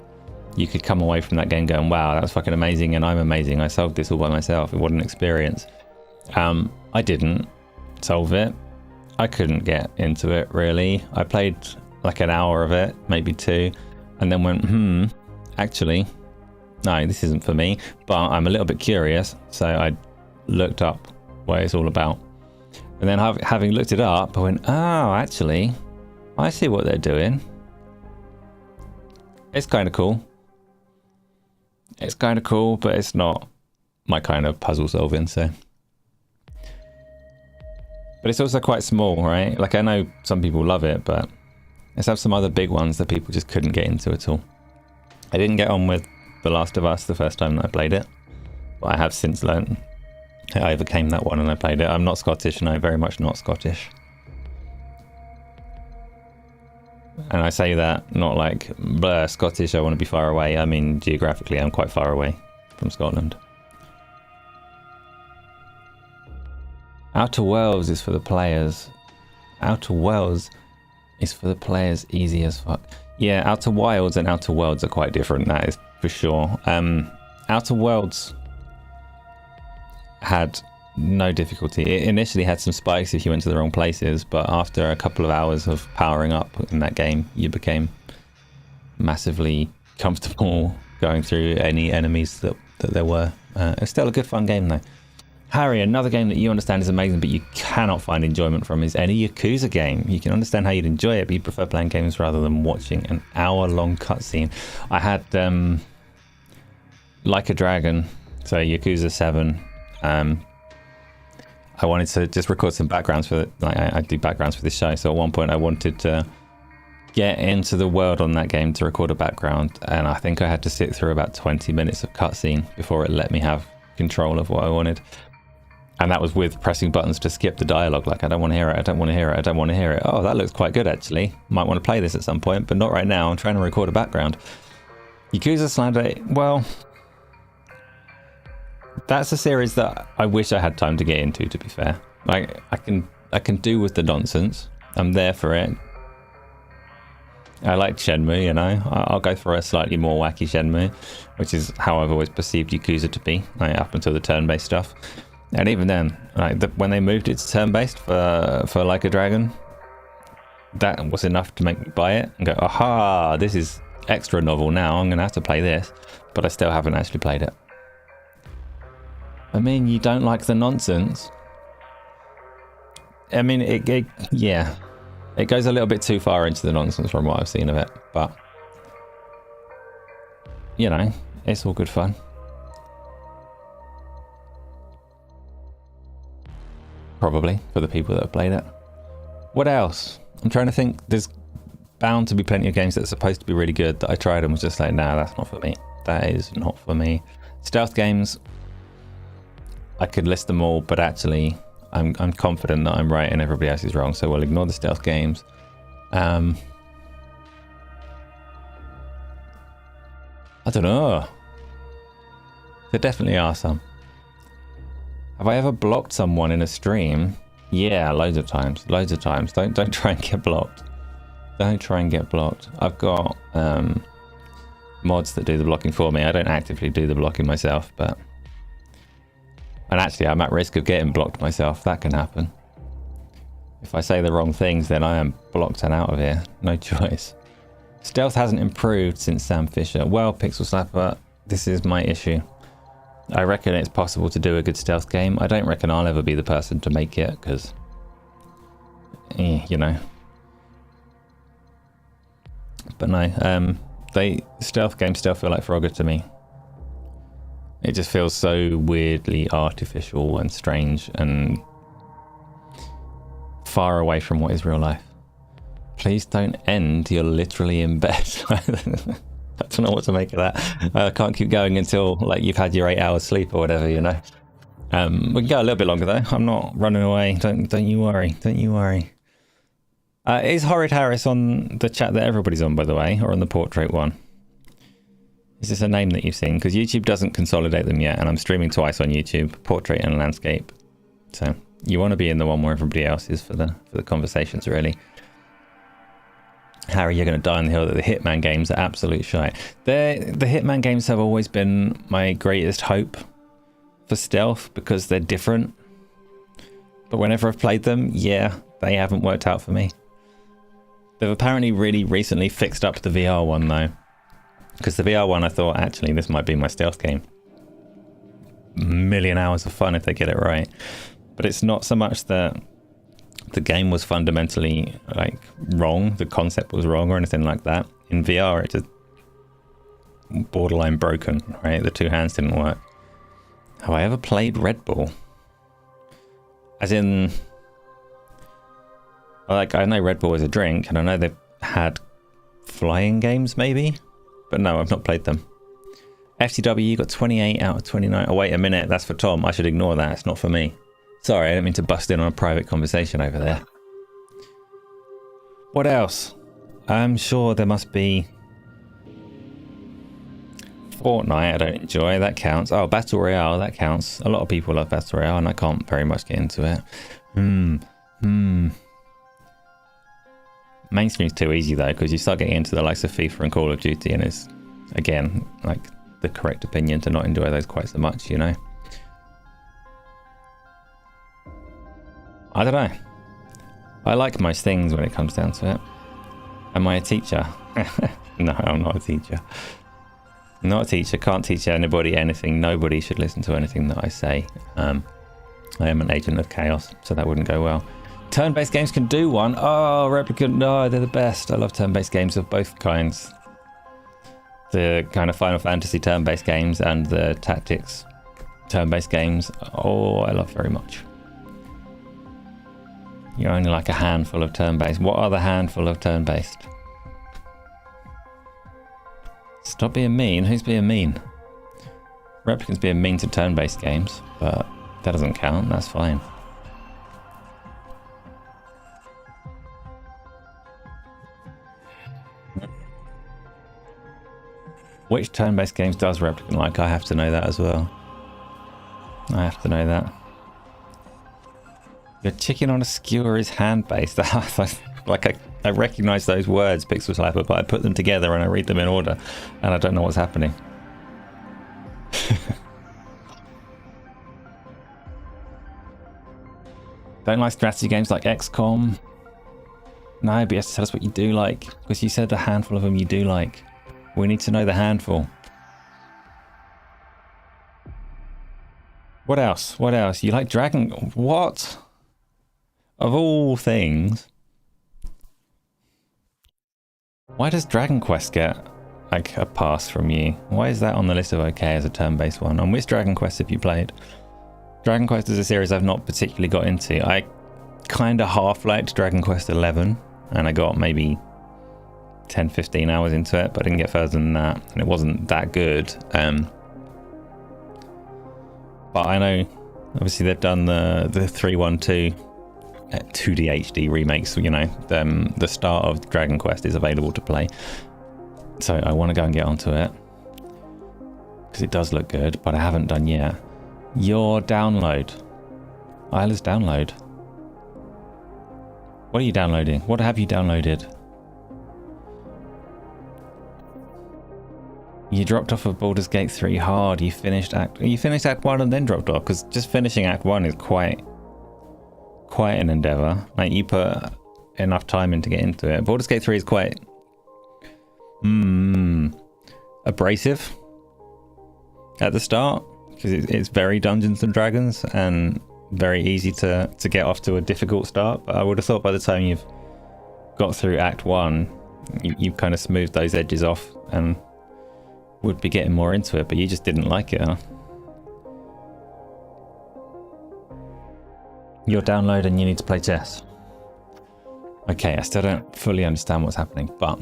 you could come away from that game going, wow, that was fucking amazing, and I'm amazing. I solved this all by myself. It was an experience. I didn't solve it. I couldn't get into it, really. I played like an hour of it, maybe two, and then went, actually, no, this isn't for me, but I'm a little bit curious, so I looked up what it's all about. And then having looked it up, I went, oh, actually, I see what they're doing. It's kind of cool. It's kind of cool, but it's not my kind of puzzle solving, so. But it's also quite small, right? Like, I know some people love it, but let's have some other big ones that people just couldn't get into at all. I didn't get on with The Last of Us the first time that I played it, but I have since learned. I overcame that one and I played it. I'm not Scottish, and I'm very much not Scottish. And I say that not like, blah, Scottish, I want to be far away. I mean, geographically, I'm quite far away from Scotland. Outer Worlds is for the players. Outer Worlds is for the players, easy as fuck. Yeah, Outer Wilds and Outer Worlds are quite different, that is for sure. Outer Worlds had no difficulty. It initially had some spikes if you went to the wrong places, but after a couple of hours of powering up in that game, you became massively comfortable going through any enemies that there were. It's still a good fun game though. Harry, another game that you understand is amazing but you cannot find enjoyment from is any Yakuza game. You can understand how you'd enjoy it, but you prefer playing games rather than watching an hour-long cutscene. I had Like a Dragon, so Yakuza 7. I wanted to just record some backgrounds for it. Like I do backgrounds for this show, so at one point I wanted to get into the world on that game to record a background, and I think I had to sit through about 20 minutes of cutscene before it let me have control of what I wanted. And that was with pressing buttons to skip the dialogue, like I don't want to hear it, I don't want to hear it, I don't want to hear it. Oh, that looks quite good actually. Might want to play this at some point, but not right now. I'm trying to record a background. Yakuza Slander, well, that's a series that I wish I had time to get into, to be fair. Like I can do with the nonsense. I'm there for it. I like Shenmue, you know. I'll go for a slightly more wacky Shenmue, which is how I've always perceived Yakuza to be, like, up until the turn-based stuff. And even then, like when they moved it to turn-based for Like a Dragon, that was enough to make me buy it and go, aha, this is extra novel now. I'm going to have to play this, but I still haven't actually played it. I mean, you don't like the nonsense. I mean, yeah, it goes a little bit too far into the nonsense from what I've seen of it, but you know, it's all good fun. Probably for the people that have played it. What else? I'm trying to think. There's bound to be plenty of games that are supposed to be really good that I tried and was just like, nah, that's not for me. That is not for me. Stealth games, I could list them all, but actually I'm confident that I'm right and everybody else is wrong, so we'll ignore the stealth games. I don't know. There definitely are some. Have I ever blocked someone in a stream? Yeah, loads of times. Loads of times. Don't try and get blocked. Don't try and get blocked. I've got mods that do the blocking for me. I don't actively do the blocking myself, but... And actually, I'm at risk of getting blocked myself. That can happen. If I say the wrong things, then I am blocked and out of here. No choice. Stealth hasn't improved since Sam Fisher. Well, Pixel Slapper, this is my issue. I reckon it's possible to do a good stealth game. I don't reckon I'll ever be the person to make it, because... you know. But no, stealth games still feel like Frogger to me. It just feels so weirdly artificial and strange and far away from what is real life. Please don't end, you're literally in bed. I don't know what to make of that. I can't keep going until like you've had your 8 hours sleep or whatever, you know. We can go a little bit longer though. I'm not running away. Don't you worry. Don't you worry. Is Horrid Harris on the chat that everybody's on, by the way, or on the portrait one? Is this a name that you've seen? Because YouTube doesn't consolidate them yet, and I'm streaming twice on YouTube, portrait and landscape. So you want to be in the one where everybody else is for the conversations, really. Harry, you're going to die on the hill that the Hitman games are absolute shite. The Hitman games have always been my greatest hope for stealth because they're different. But whenever I've played them, yeah, they haven't worked out for me. They've apparently really recently fixed up the VR one though. Because the VR one, I thought, actually, this might be my stealth game. A million hours of fun if they get it right. But it's not so much that the game was fundamentally like wrong, the concept was wrong or anything like that. In VR, it's just borderline broken, right? The two hands didn't work. Have I ever played Red Bull? As in, like, I know Red Bull is a drink, and I know they've had flying games, maybe? But no, I've not played them. FTW, you got 28 out of 29. Oh, wait a minute, that's for Tom. I should ignore that, it's not for me. Sorry, I didn't mean to bust in on a private conversation over there. What else? I'm sure there must be... Fortnite, I don't enjoy, that counts. Oh, Battle Royale, that counts. A lot of people love Battle Royale, and I can't very much get into it. Mainstream's too easy, though, because you start getting into the likes of FIFA and Call of Duty, and it's, again, like, the correct opinion to not enjoy those quite so much, you know? I don't know. I like most things when it comes down to it. Am I a teacher? No, I'm not a teacher. Not a teacher, can't teach anybody anything. Nobody should listen to anything that I say. I am an agent of chaos, so that wouldn't go well. Turn-based games can do one. Oh, Replicant, no, they're the best. I love turn-based games of both kinds. The kind of Final Fantasy turn-based games and the tactics turn-based games. Oh, I love very much. You're only like a handful of turn-based. What are the handful of turn-based? Stop being mean. Who's being mean? Replicant's being mean to turn-based games, but that doesn't count. That's fine. Which turn-based games does Replicant like? I have to know that as well. I have to know that. Your chicken on a skewer is hand-based. Like I recognise those words, Pixel Slapper, but I put them together and I read them in order, and I don't know what's happening. Don't like strategy games like XCOM. No, but you have to tell us what you do like, because you said a handful of them you do like. We need to know the handful. What else? What else? You like Dragon... What? Of all things... Why does Dragon Quest get, like, a pass from you? Why is that on the list of okay as a turn-based one? And which Dragon Quest have you played? Dragon Quest is a series I've not particularly got into. I kind of half-liked Dragon Quest 11, and I got maybe 10-15 hours into it, but I didn't get further than that, and it wasn't that good. But I know, obviously, they've done the 312 2D HD remakes, you know. The start of Dragon Quest is available to play, so I want to go and get onto it because it does look good, but I haven't done yet. Your download, Isla's download. What are you downloading? What have you downloaded? You dropped off of Baldur's Gate 3 hard. You finished Act 1 and then dropped off, because just finishing Act 1 is quite an endeavor. Like, you put enough time in to get into it. Baldur's Gate 3 is quite abrasive at the start, because it's very Dungeons and Dragons and very easy to get off to a difficult start. But I would have thought by the time you've got through Act 1, you've kind of smoothed those edges off and would be getting more into it, but you just didn't like it, huh? You're downloading, you need to play chess. Okay, I still don't fully understand what's happening, but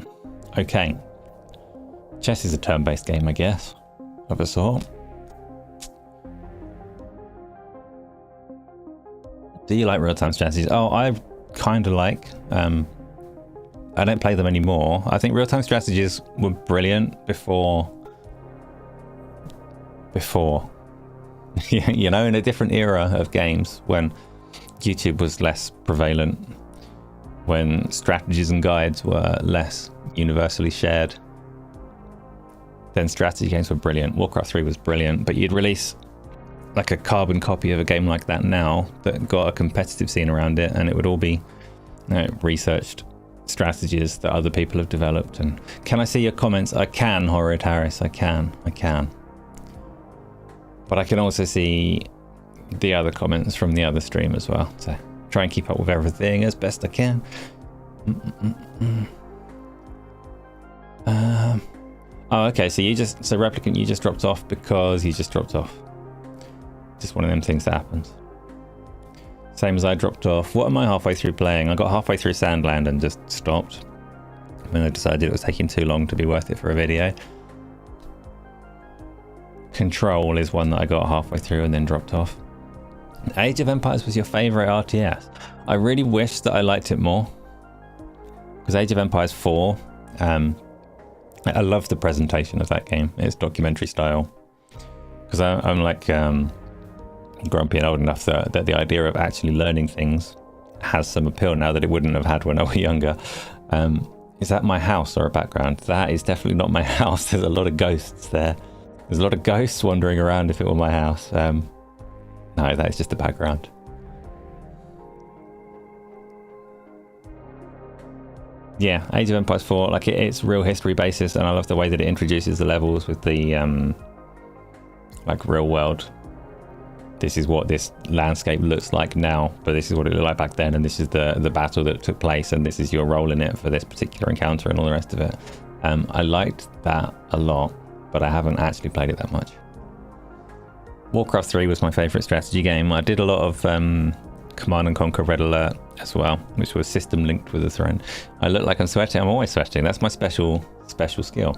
okay. Chess is a turn-based game, I guess, of a sort. Do you like real-time strategies? Oh, I kind of like. I don't play them anymore. I think real-time strategies were brilliant before, you know, in a different era of games when YouTube was less prevalent, when strategies and guides were less universally shared, then strategy games were brilliant. Warcraft 3 was brilliant, but you'd release like a carbon copy of a game like that now that got a competitive scene around it, and it would all be, you know, researched strategies that other people have developed. And can I see your comments? I can, Horrid Harris, I can. But I can also see the other comments from the other stream as well. So try and keep up with everything as best I can. Oh, okay. So Replicant, you just dropped off because you just dropped off. Just one of them things that happens. Same as I dropped off. What am I halfway through playing? I got halfway through Sandland and just stopped when I decided it was taking too long to be worth it for a video. Control is one that I got halfway through and then dropped off. Age of Empires was your favorite RTS. I really wish that I liked it more, because Age of Empires 4, I love the presentation of that game. It's documentary style, because I'm like grumpy and old enough that the idea of actually learning things has some appeal now that it wouldn't have had when I was younger. Is that my house or a background? That is definitely not my house. There's a lot of ghosts there. There's a lot of ghosts wandering around if it were my house. No, that is just the background. Yeah, Age of Empires 4, like it's real history basis, and I love the way that it introduces the levels with the like real world. This is what this landscape looks like now, but this is what it looked like back then, and this is the battle that took place, and this is your role in it for this particular encounter and all the rest of it. I liked that a lot, but I haven't actually played it that much. Warcraft 3 was my favorite strategy game. I did a lot of Command and Conquer Red Alert as well, which was system linked with the throne. I look like I'm sweating. I'm always sweating. That's my special skill.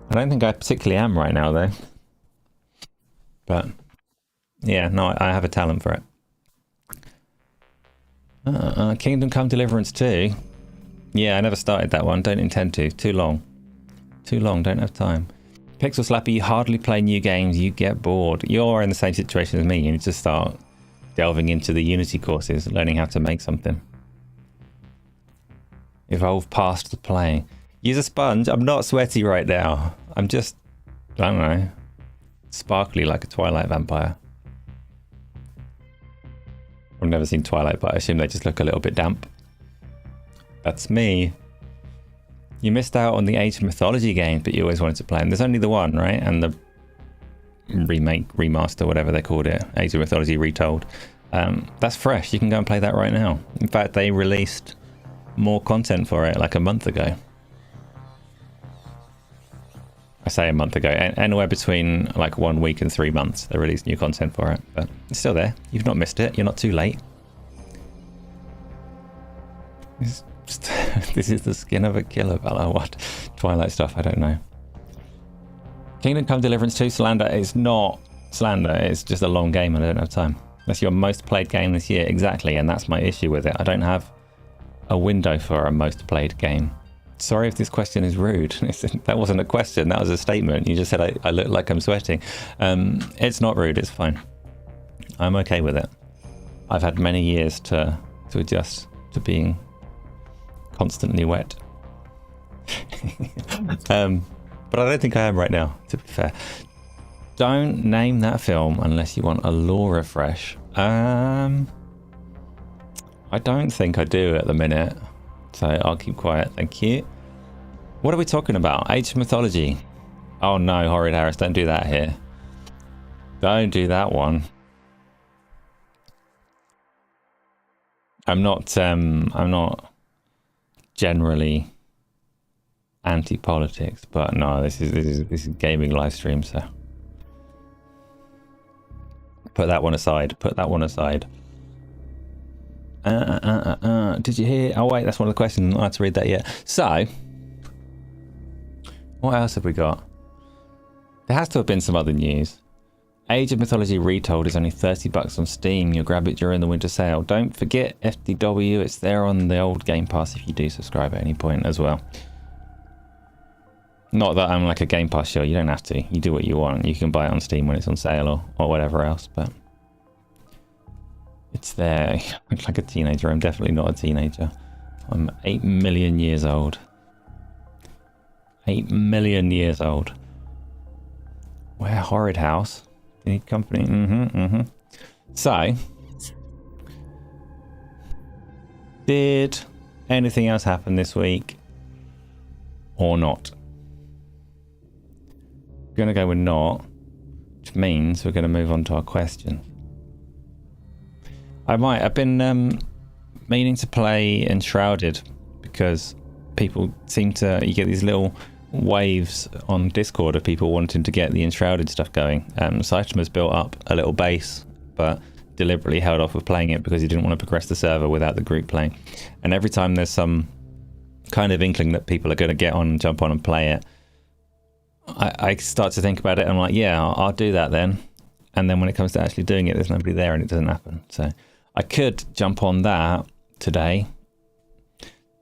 I don't think I particularly am right now though. But yeah, no, I have a talent for it. Kingdom Come Deliverance 2. Yeah, I never started that one. Don't intend to. Too long. Don't have time. Pixel Slappy, you hardly play new games. You get bored. You're in the same situation as me. You need to start delving into the Unity courses, learning how to make something. Evolve past the playing. Use a sponge. I'm not sweaty right now. I'm just, I don't know, sparkly like a Twilight vampire. I've never seen Twilight, but I assume they just look a little bit damp. That's me. You missed out on the Age of Mythology games, but you always wanted to play them. There's only the one, right? And the remake, remaster, whatever they called it, Age of Mythology Retold. That's fresh. You can go and play that right now. In fact, they released more content for it like a month ago. I say a month ago, anywhere between like 1 week and 3 months, they released new content for it, but it's still there. You've not missed it. You're not too late. This is the skin of a killer, Bella. What? Twilight stuff, I don't know. Kingdom Come Deliverance 2 Slander is not Slander. It's just a long game and I don't have time. That's your most played game this year. Exactly, and that's my issue with it. I don't have a window for a most played game. Sorry if this question is rude. That wasn't a question, that was a statement. You just said I look like I'm sweating. It's not rude, it's fine. I'm okay with it. I've had many years to adjust to being constantly wet. But But I don't think I am right now, to be fair. Don't name that film unless you want a lore refresh. I don't think I do at the minute. So I'll keep quiet, thank you. What are we talking about? Age of Mythology. Oh no, Horrid Harris, don't do that here. Don't do that one. I'm not generally anti-politics, but no, this is gaming live stream, so put that one aside. Put that one aside. Did you hear? Oh wait, that's one of the questions. I don't have to read that yet. So, what else have we got? There has to have been some other news. Age of Mythology Retold is only $30 on Steam. You'll grab it during the winter sale. Don't forget FDW. It's there on the old Game Pass if you do subscribe at any point as well. Not that I'm like a Game Pass show. You don't have to. You do what you want. You can buy it on Steam when it's on sale or whatever else. But it's there. I look like a teenager. I'm definitely not a teenager. I'm 8 million years old. 8 million years old. Where Horrid House? You need company. So, did anything else happen this week or not? We're going to go with not, which means we're going to move on to our question. I've been meaning to play Enshrouded because people seem to, you get these little waves on Discord of people wanting to get the Enshrouded stuff going. Saitama's built up a little base, but deliberately held off with playing it because he didn't want to progress the server without the group playing. And every time there's some kind of inkling that people are going to get on and jump on and play it, I start to think about it and I'm like, yeah, I'll do that then. And then when it comes to actually doing it, there's nobody there and it doesn't happen. So I could jump on that today.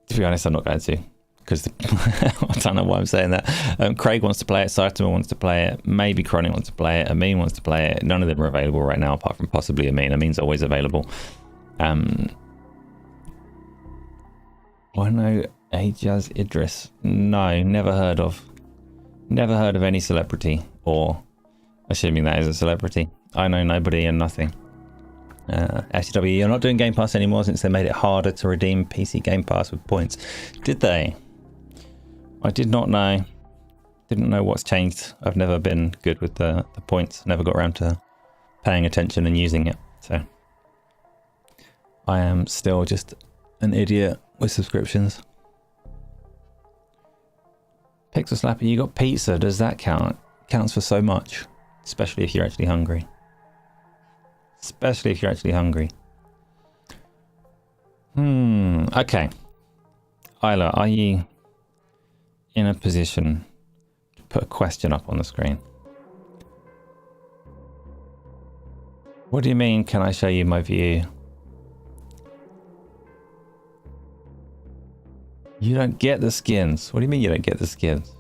To be honest, I'm not going to. Because I don't know why I'm saying that. Craig wants to play it, Saitama wants to play it, maybe Chronic wants to play it, Amin wants to play it. None of them are available right now, apart from possibly Amin. Amin's always available. Wano Ajaz Idris. No, never heard of. Never heard of any celebrity, or assuming that is a celebrity. I know nobody and nothing. SCW, you're not doing Game Pass anymore since they made it harder to redeem PC Game Pass with points. Did they? I did not know. Didn't know what's changed. I've never been good with the points. Never got around to paying attention and using it. So I am still just an idiot with subscriptions. Pixel Slapper, you got pizza. Does that count? Counts for so much. Especially if you're actually hungry. Especially if you're actually hungry. Okay. Isla, are you in a position to put a question up on the screen? What do you mean, can I show you my view? You don't get the skins. What do you mean you don't get the skins?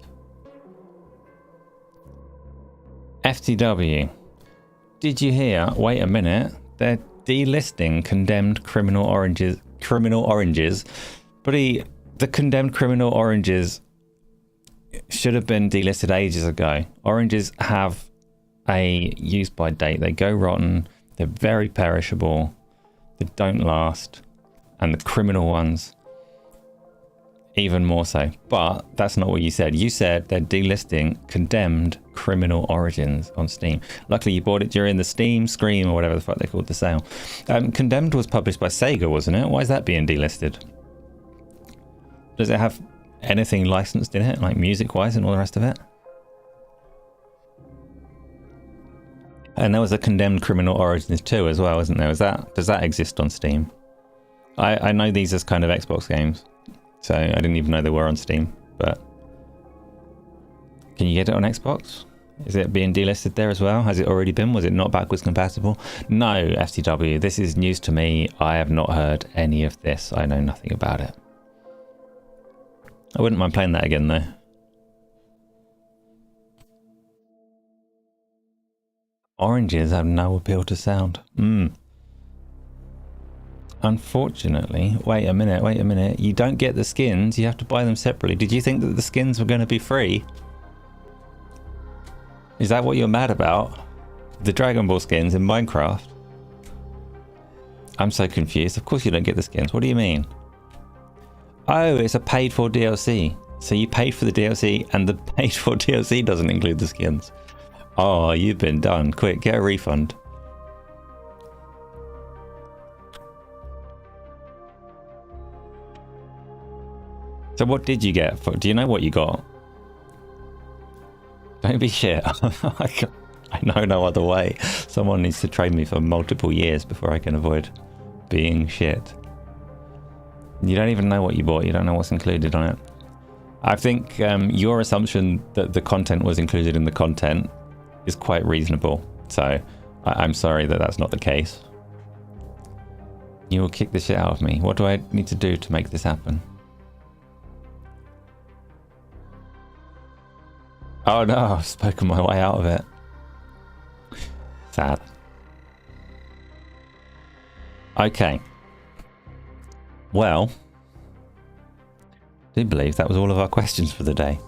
FTW. Did you hear? Wait a minute. They're delisting condemned criminal oranges. But the condemned criminal oranges should have been delisted ages ago. Oranges have a use by date. They go rotten. They're very perishable. They don't last. And the criminal ones, even more so. But that's not what you said. You said they're delisting condemned criminal origins on Steam. Luckily you bought it during the Steam Scream or whatever the fuck they called the sale. Condemned was published by Sega, wasn't it? Why is that being delisted? Does it have anything licensed in it, like music wise and all the rest of it? And there was a Condemned Criminal Origins 2 as well, isn't there? Does that exist on Steam? I know these as kind of Xbox games, so I didn't even know they were on Steam. But can you get it on Xbox? Is it being delisted there as well? Has it already been? Was it not backwards compatible? No, FTW, this is news to me. I have not heard any of this. I know nothing about it. I wouldn't mind playing that again though. Oranges have no appeal to sound. Unfortunately, wait a minute. You don't get the skins, you have to buy them separately. Did you think that the skins were going to be free? Is that what you're mad about? The Dragon Ball skins in Minecraft? I'm so confused. Of course you don't get the skins. What do you mean? Oh, it's a paid for DLC. So you paid for the DLC and the paid for DLC doesn't include the skins. Oh, you've been done. Quick, get a refund. So what did you get? Do you know what you got? Don't be shit. I know no other way. Someone needs to train me for multiple years before I can avoid being shit. You don't even know what you bought. You don't know what's included on it. I think your assumption that the content was included in the content is quite reasonable. So I'm sorry that that's not the case. You will kick the shit out of me. What do I need to do to make this happen? Oh no, I've spoken my way out of it. Sad. Okay. Well, I do believe that was all of our questions for the day.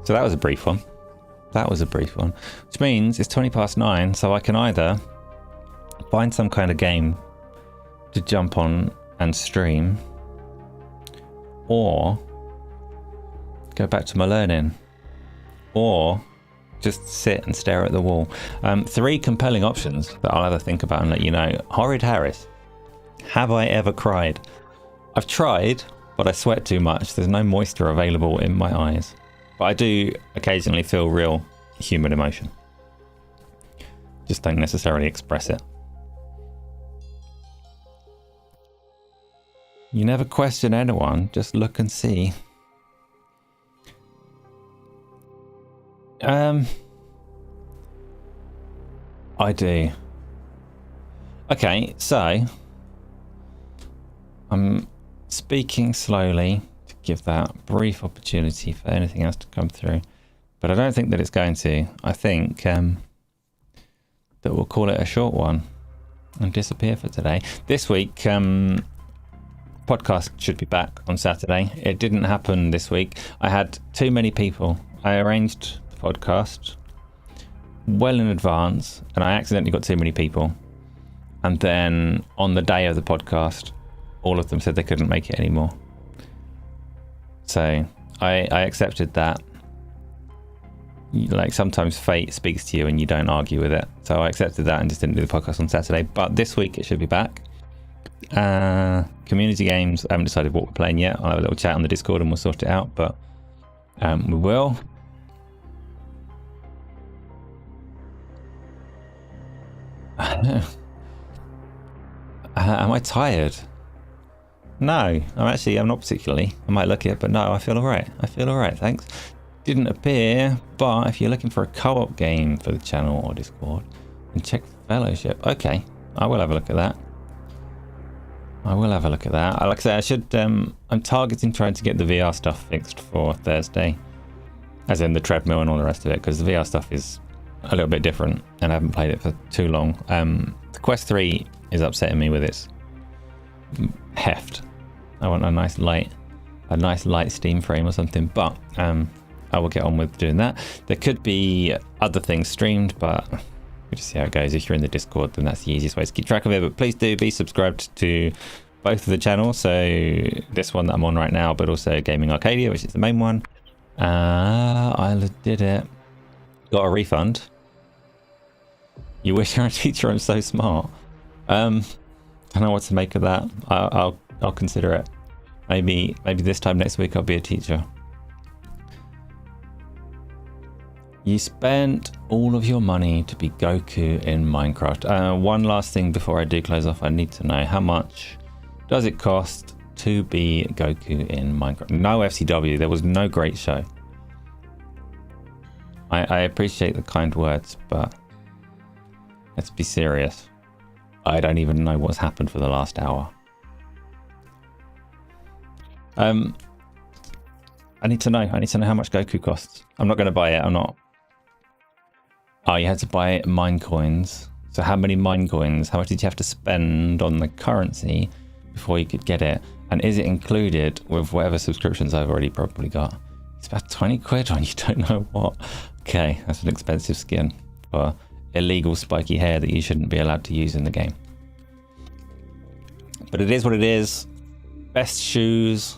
So that was a brief one. That was a brief one. Which means it's 9:20, so I can either find some kind of game to jump on and stream, or go back to my learning, or just sit and stare at the wall. 3 compelling options that I'll have to think about and let you know. Horrid Harris. Have I ever cried? I've tried, but I sweat too much. There's no moisture available in my eyes. But I do occasionally feel real human emotion. Just don't necessarily express it. You never question anyone, just look and see. I do. Okay, so I'm speaking slowly to give that brief opportunity for anything else to come through, but I don't think that it's going to. I think that we'll call it a short one and disappear for today. This week, podcast should be back on Saturday. It didn't happen this week. I had too many people. I arranged the podcast well in advance and I accidentally got too many people. And then on the day of the podcast, all of them said they couldn't make it anymore. So I accepted that. Like sometimes fate speaks to you and you don't argue with it. So I accepted that and just didn't do the podcast on Saturday. But this week it should be back. Community games, I haven't decided what we're playing yet. I'll have a little chat on the Discord and we'll sort it out, but we will. Am I tired? No, I'm not particularly. I might look it, but no, I feel alright. I feel alright, thanks. Didn't appear, but if you're looking for a co-op game for the channel or Discord, then check Fellowship. Okay, I will have a look at that. Like I said, I should. I'm targeting trying to get the VR stuff fixed for Thursday, as in the treadmill and all the rest of it, because the VR stuff is a little bit different, and I haven't played it for too long. The Quest 3 is upsetting me with its heft. I want a nice light Steam frame or something, but I will get on with doing that. There could be other things streamed, but we'll just see how it goes. If you're in the Discord, then that's the easiest way to keep track of it. But please do be subscribed to both of the channels. So this one that I'm on right now, but also Gaming Arcadia, which is the main one. I did it. Got a refund. You wish you're a teacher. I'm so smart. Don't know what to make of that. I'll consider it. Maybe this time next week I'll be a teacher. You spent all of your money to be Goku in Minecraft. One last thing before I do close off, I need to know how much does it cost to be Goku in Minecraft? No FCW, there was no great show. I appreciate the kind words, but let's be serious. I don't even know what's happened for the last hour. I need to know how much Goku costs. I'm not going to buy it. I'm not. Oh, you had to buy mine coins. So how many mine coins? How much did you have to spend on the currency before you could get it? And is it included with whatever subscriptions I've already probably got? It's about 20 quid on you don't know what. Okay, that's an expensive skin for illegal spiky hair that you shouldn't be allowed to use in the game. But it is what it is. Best shoes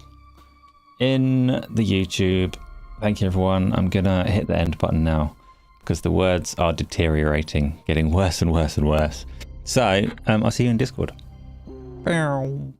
in the YouTube. Thank you, everyone. I'm gonna hit the end button now because the words are deteriorating, getting worse and worse and worse. So I'll see you in Discord. Bow.